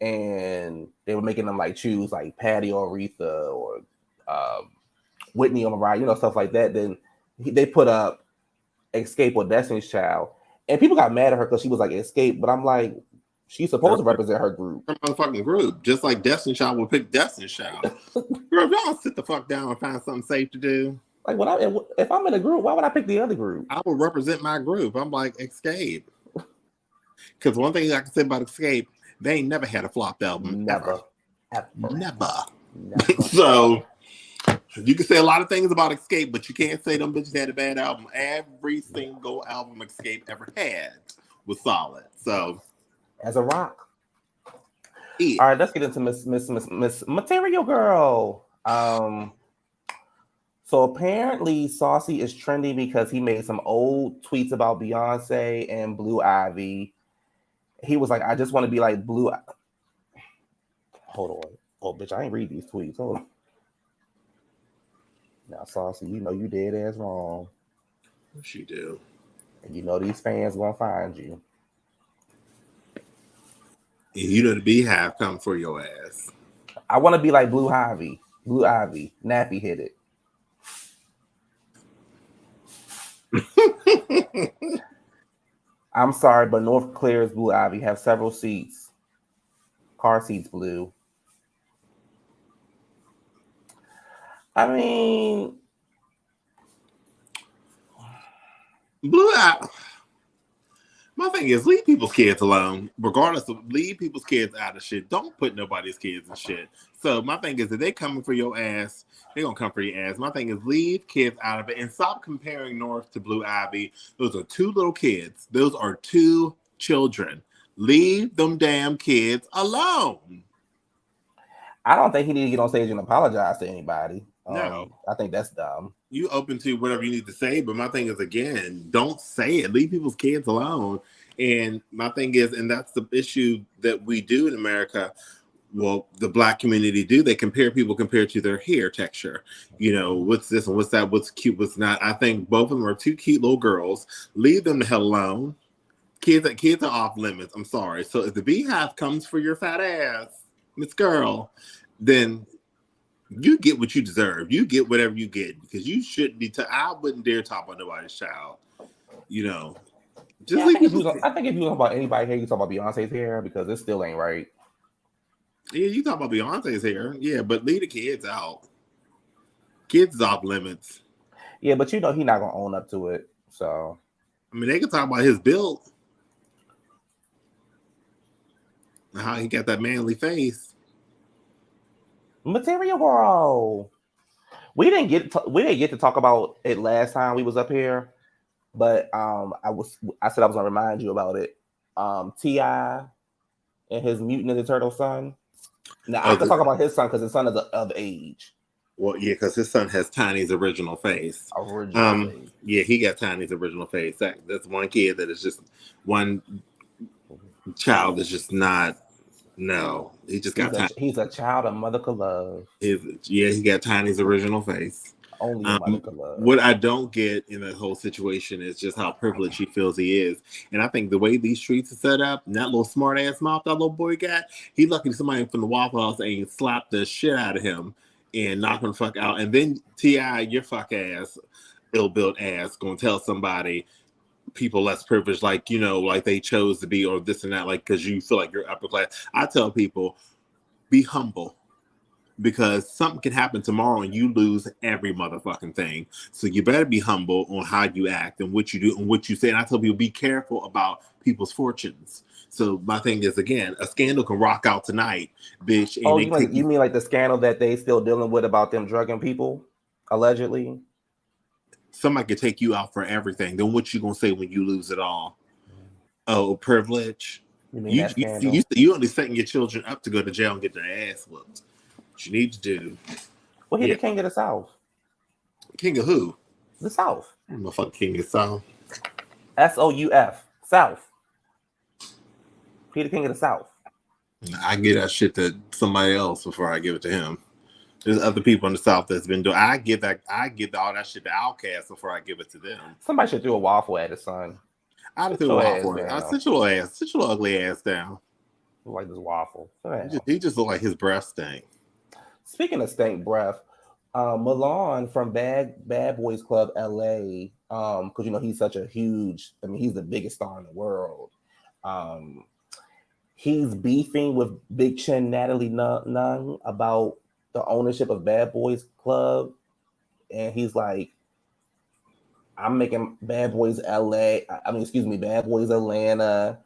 A: and they were making them like choose like Patty or Aretha or Whitney or Mariah, you know, stuff like that. Then they put up Escape or Destiny's Child, and people got mad at her because she was like Escape, but I'm like, she's supposed to represent her group. Her motherfucking group. Just like Destiny's Child would pick Destiny's Child. Girl, y'all sit the fuck down and find something safe to do. Like, if I'm in a group, why would I pick the other group? I would represent my group. I'm like, Escape. Because one thing I can say about Escape, they ain't never had a flopped album. Never. So, you can say a lot of things about Escape, but you can't say them bitches had a bad album. Every single album Escape ever had was solid. So, as a rock. Yeah. All right, let's get into Miss Material Girl. So apparently Saucy is trending because he made some old tweets about Beyonce and Blue Ivy. He was like, I just want to be like Blue. Hold on. Oh, bitch, I ain't read these tweets. Hold on. Now, Saucy, you know you dead ass wrong. What you do? And you know these fans gonna find you. And you know the Beehive come for your ass. I want to be like Blue Ivy, nappy headed. I'm sorry, but North Claire's Blue Ivy have several seats. Car seats blue. I mean, Blue Ivy. My thing is, leave people's kids alone, regardless of leave people's kids out of shit. Don't put nobody's kids in shit. So my thing is, if they coming for your ass, they gonna come for your ass. My thing is, leave kids out of it and stop comparing North to Blue Ivy. Those are 2 little kids. Those are 2 children. Leave them damn kids alone. I don't think he need to get on stage and apologize to anybody. No, I think that's dumb. You open to whatever you need to say, but my thing is, again, don't say it. Leave people's kids alone. And my thing is, and that's the issue that we do in America. Well, the Black community do. They compare people compared to their hair texture. You know, what's this and what's that? What's cute? What's not? I think both of them are 2 cute little girls. Leave them the hell alone. Kids are off limits. I'm sorry. So if the Beehive comes for your fat ass, Miss Girl, then
B: You get what you deserve. You get whatever you get because you shouldn't be. I wouldn't dare talk about nobody's child. You know, just
A: yeah,
B: leave
A: I think if you talk about anybody here, you talk about Beyonce's hair because it still ain't right.
B: Yeah, you talk about Beyonce's hair. Yeah, but leave the kids out. Kids is off limits.
A: Yeah, but you know he's not gonna own up to it. So
B: I mean, they can talk about his build, how he got that manly face.
A: Material Girl. We didn't get to talk about it last time we was up here, but I said I was gonna remind you about it. T.I. and his Mutant Ninja Turtle son. Now I can talk about his son because his son is of age.
B: Well, yeah, because his son has Tiny's original face.
A: Face.
B: Yeah, he got Tiny's original face. That's one kid that is just one child is just not. No, he just got.
A: He's a child a mother could love.
B: He got Tiny's original face.
A: Only a mother could love.
B: What I don't get in the whole situation is just how privileged he feels he is. And I think the way these streets are set up, and that little smart ass mouth that little boy got, he lucky somebody from the Waffle House ain't slapped the shit out of him and knock him the fuck out. And then T.I., your fuck ass, ill-built ass, gonna tell somebody people less privileged, like, you know, like they chose to be or this and that, like, because you feel like you're upper class. I tell people, be humble. Because something can happen tomorrow and you lose every motherfucking thing. So you better be humble on how you act and what you do and what you say. And I tell people, be careful about people's fortunes. So my thing is, again, a scandal can rock out tonight, bitch. And
A: you mean like the scandal that they still dealing with about them drugging people, allegedly?
B: Somebody could take you out for everything. Then what you gonna say when you lose it all? Oh, privilege. You only setting your children up to go to jail and get their ass whooped. What you need to do.
A: Well, he's the king of the South.
B: King of who?
A: The South.
B: I'm a fucking king of the South.
A: SOUF. South. He the king of the South.
B: I give that shit to somebody else before I give it to him. There's other people in the South that's been doing. I give all that shit to Outkast before I give it to them.
A: Somebody should throw a waffle at his son.
B: I'd throw a waffle. I sit your little ugly ass down.
A: Like this waffle.
B: He just look like his breath stank.
A: Speaking of stank breath, Milan from Bad Boys Club LA, because you know he's such a huge, he's the biggest star in the world. He's beefing with Big Chin Natalie Nunn about the ownership of Bad Boys Club, and he's like, I'm making Bad Boys Bad Boys Atlanta,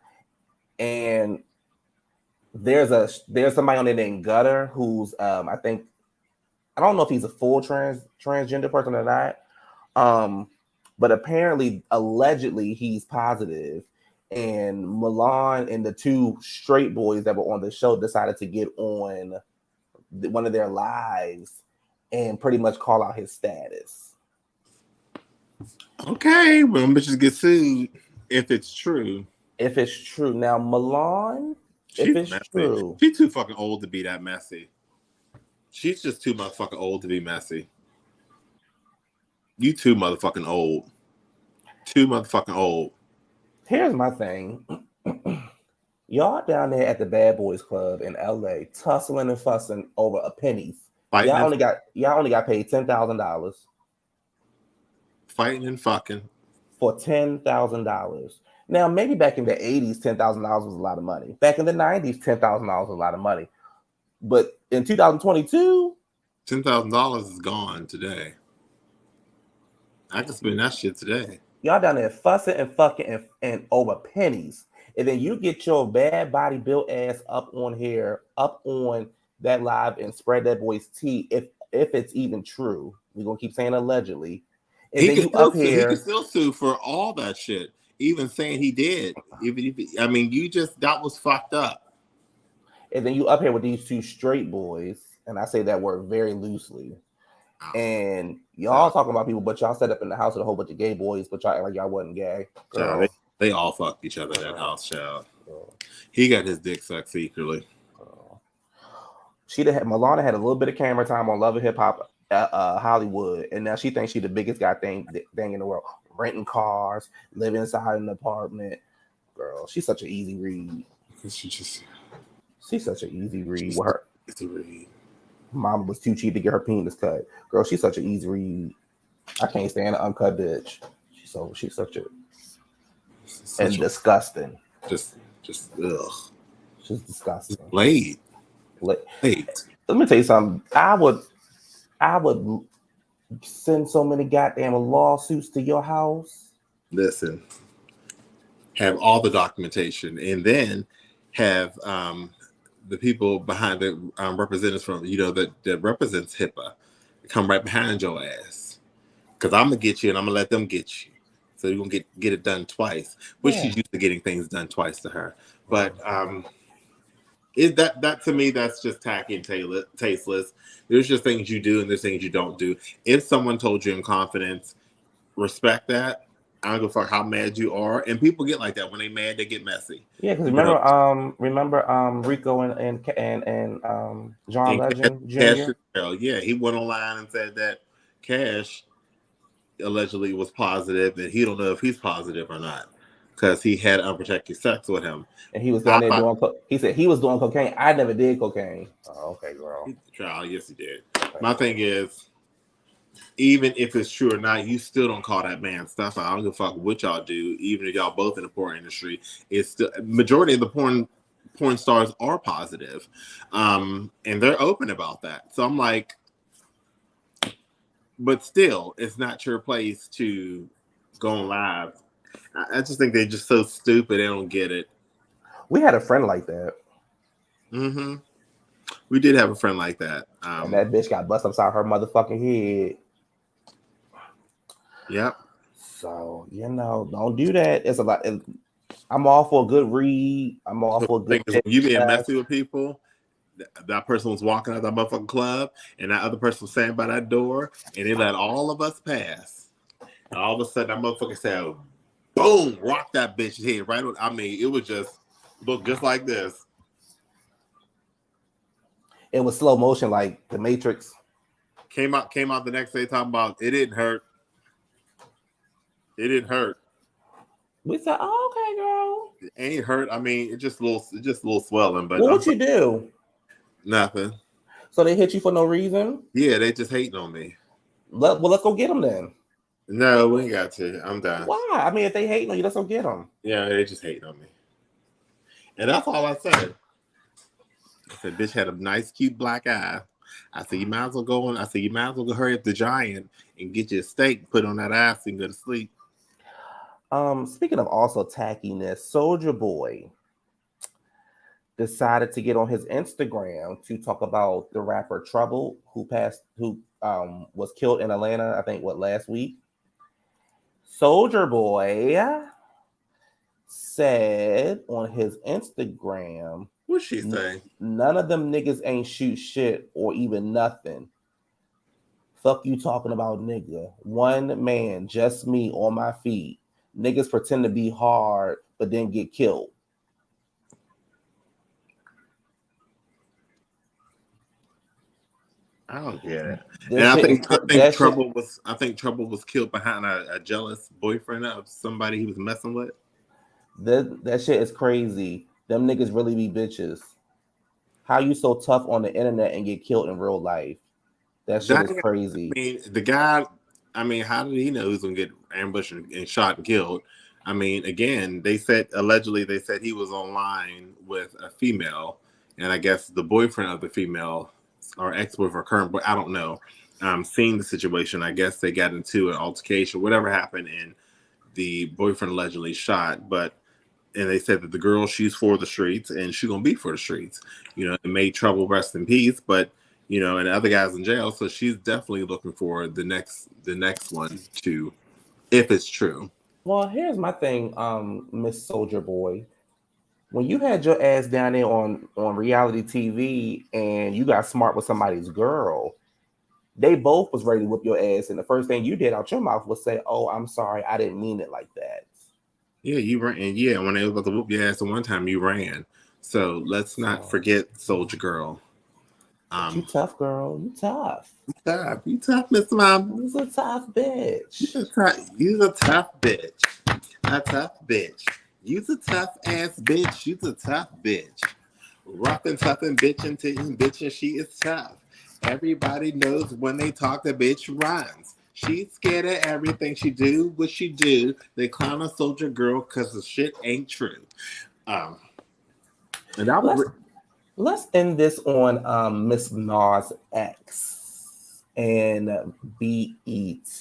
A: and there's somebody on there named Gutter who's I don't know if he's a full transgender person or not, but apparently allegedly he's positive, and Milan and the two straight boys that were on the show decided to get on one of their lives and pretty much call out his status.
B: Okay, well, bitches get sued if it's true.
A: Now Milan,
B: if it's true, she's too fucking old to be that messy. She's just too motherfucking old to be messy. You too motherfucking old. Too motherfucking old.
A: Here's my thing. Y'all down there at the Bad Boys Club in LA tussling and fussing over a pennies. Y'all only got paid $10,000.
B: Fighting and fucking.
A: For $10,000. Now, maybe back in the 80s, $10,000 was a lot of money. Back in the 90s, $10,000 was a lot of money. But in 2022,
B: $10,000 is gone today. I can spend that shit today.
A: Y'all down there fussing and fucking and over pennies. And then you get your bad body built ass up on that live and spread that boy's tea if it's even true. We're gonna keep saying allegedly. And then you up here.
B: He can still sue for all that shit, even saying he did. That was fucked up.
A: And then you up here with these two straight boys, and I say that word very loosely. And y'all talking about people, but y'all set up in the house with a whole bunch of gay boys, but y'all act like y'all wasn't gay.
B: They all fucked each other in that house, child. He got his dick sucked secretly.
A: Milana had a little bit of camera time on Love and Hip Hop Hollywood, and now she thinks she's the biggest thing in the world. Renting cars, living inside an apartment. Girl, she's such an easy read. She's such an easy read.
B: It's a read.
A: Mama was too cheap to get her penis cut. Girl, she's such an easy read. I can't stand an uncut bitch. She's such a and disgusting.
B: Just ugh.
A: She's disgusting.
B: Late.
A: Let me tell you something. I would send so many goddamn lawsuits to your house.
B: Listen, have all the documentation, and then have the people behind the representatives from that represents HIPAA come right behind your ass, because I'm gonna get you, and I'm gonna let them get you. So you're gonna get it done twice, which she's used to getting things done twice to her. But that to me, that's just tacky and tasteless. There's just things you do and there's things you don't do. If someone told you in confidence, respect that. I don't give a fuck how mad you are. And people get like that. When they mad, they get messy.
A: Yeah, because remember Rico and John Legend Jr.
B: Yeah, he went online and said that Cash allegedly was positive, and he don't know if he's positive or not because he had unprotected sex with him.
A: And he was down there doing. He said he was doing cocaine. I never did cocaine. Oh, okay, girl.
B: Yes, he did. Okay. My thing is, even if it's true or not, you still don't call that man stuff. I don't give a fuck what y'all do. Even if y'all both in the porn industry, it's still majority of the porn stars are positive, and they're open about that. So I'm like, but still, it's not your place to go on live. I just think they're just so stupid. They don't get it.
A: We had a friend like that.
B: Mm-hmm. We did have a friend like that.
A: And that bitch got busted upside her motherfucking head.
B: Yep.
A: So, don't do that. It's a lot. I'm all for a good read. I'm all for a good.
B: You being messy with people. That person was walking out that motherfucking club, and that other person was standing by that door, and they let all of us pass. And all of a sudden, that motherfucker said, "Boom!" Rock that bitch's head right on. I mean, it was just looked just like this.
A: It was slow motion, like the Matrix.
B: Came out the next day talking about it didn't hurt. It didn't hurt.
A: We said, "Oh, okay, girl."
B: It ain't hurt. I mean, it's just a little swelling. But
A: what you do?
B: Nothing.
A: So they hit you for no reason?
B: Yeah, they just hating on me.
A: Well, let's go get them then.
B: No, we ain't got to. I'm done.
A: Why? I mean, if they hating on you, let's go get them.
B: Yeah, they just hating on me. And that's all I said. I said, bitch had a nice, cute black eye. I said, you might as well go on. I said, you might as well go hurry up the Giant and get your steak, put on that ass and go to sleep.
A: Speaking of also tackiness, Soulja Boy decided to get on his Instagram to talk about the rapper Trouble, who was killed in Atlanta, I think, last week. Soulja Boy said on his Instagram,
B: what's she saying?
A: None of them niggas ain't shoot shit or even nothing. Fuck you talking about, nigga. One man, just me on my feet. Niggas pretend to be hard, but then get killed.
B: I don't get it. And I think Trouble was killed behind a jealous boyfriend of somebody he was messing with.
A: That shit is crazy. Them niggas really be bitches. How you so tough on the internet and get killed in real life? That shit is crazy.
B: I mean, the guy, how did he know he was gonna get ambushed and shot and killed? I mean, again, allegedly they said he was online with a female, and I guess the boyfriend of the female or ex-boyfriend or current boy, I don't know. Seeing the situation, I guess they got into an altercation, whatever happened, and the boyfriend allegedly shot. And they said that the girl, she's for the streets, and she's gonna be for the streets. It made Trouble rest in peace, but and the other guy's in jail, so she's definitely looking for the next one to, if it's true.
A: Well, here's my thing, Miss Soulja Boy. When you had your ass down there on reality TV and you got smart with somebody's girl, they both was ready to whip your ass, and the first thing you did out your mouth was say, "Oh, I'm sorry, I didn't mean it like that."
B: Yeah, you ran. And yeah, when they was about to whoop your ass the one time, you ran. So let's not forget Soulja Girl.
A: You tough, girl. You tough.
B: You tough, Miss Mom.
A: You's a tough bitch.
B: You's a tough bitch. A tough bitch. You's a tough ass bitch. You's a tough bitch. Rough and tough and bitching, she is tough. Everybody knows when they talk, the bitch runs. She's scared of everything she do. What she do, they clown a soldier girl because the shit ain't true. And that was
A: let's end this on Miss Nas X and BET.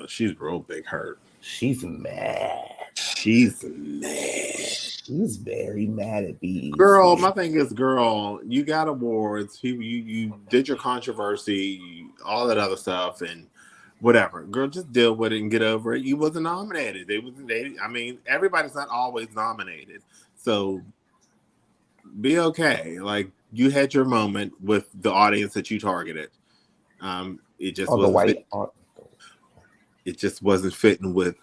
B: She's real big hurt.
A: She's mad.
B: She's mad.
A: She's very mad at BET.
B: Girl, my thing is, girl, you got awards. You did your controversy, all that other stuff, and whatever. Girl, just deal with it and get over it. You wasn't nominated. I mean, everybody's not always nominated. So be okay. Like, you had your moment with the audience that you targeted. It just wasn't it just wasn't fitting with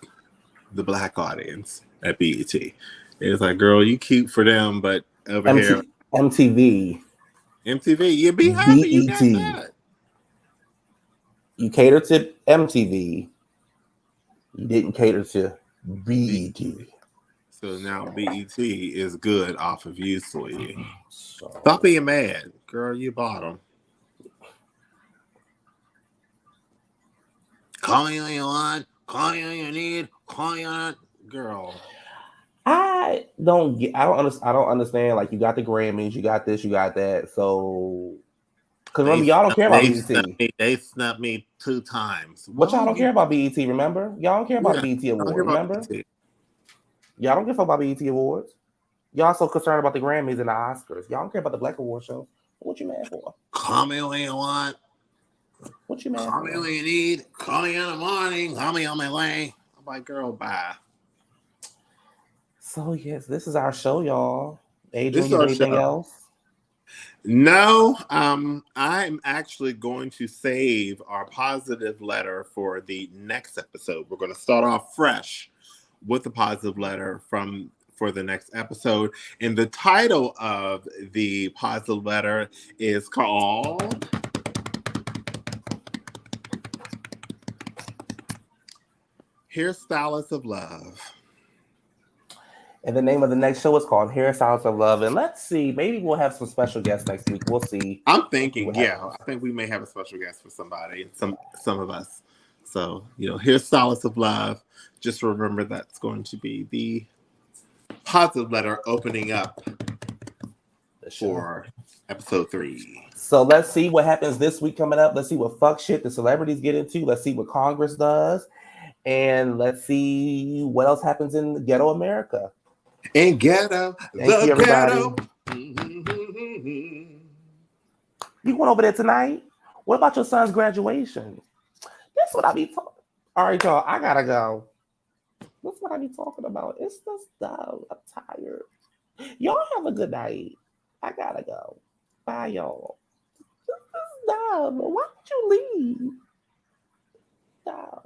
B: the black audience at BET. It was like, girl, you cute for them, but over here,
A: MTV,
B: you be happy.
A: BET.
B: You got that.
A: You cater to MTV. You didn't cater to BET.
B: So now BET is good off of you, sweetie. Stop being mad, girl. You bottom. Call me when you want. Call me when you need. Call me on, girl.
A: I don't understand. Like, you got the Grammys, you got this, you got that. So, because remember, y'all don't care about BET.
B: They snubbed me 2 times.
A: But y'all don't care about BET, remember? Y'all don't care about the BET Award, remember? Y'all don't give a fuck about BET Awards. Y'all so concerned about the Grammys and the Oscars. Y'all don't care about the Black Award show. What you mad for?
B: Call me when you want.
A: What you mad
B: Call
A: for?
B: me when you need. Call me in the morning. Call me on my way. I'm like, girl, bye.
A: So yes, this is our show, y'all. Adrian, you anything else?
B: No, I'm actually going to save our positive letter for the next episode. We're going to start off fresh with the positive letter for the next episode. And the title of the positive letter is called Hairstylists of Love.
A: And the name of the next show is called Hairstylists of Love. And let's see, maybe we'll have some special guests next week. We'll see.
B: I'm thinking, I think we may have a special guest for somebody, some of us. So, Hairstylists of Love. Just remember that's going to be the positive letter opening up for episode 3.
A: So let's see what happens this week coming up. Let's see what fuck shit the celebrities get into. Let's see what Congress does. And let's see what else happens in ghetto America.
B: In ghetto,
A: Thank you, everybody. You going over there tonight? What about your son's graduation? That's what I be talking. All right, y'all, I gotta go. That's what I be talking about. It's just dumb. I'm tired. Y'all have a good night. I gotta go. Bye, y'all. This is dumb. Why would you leave? Dumb.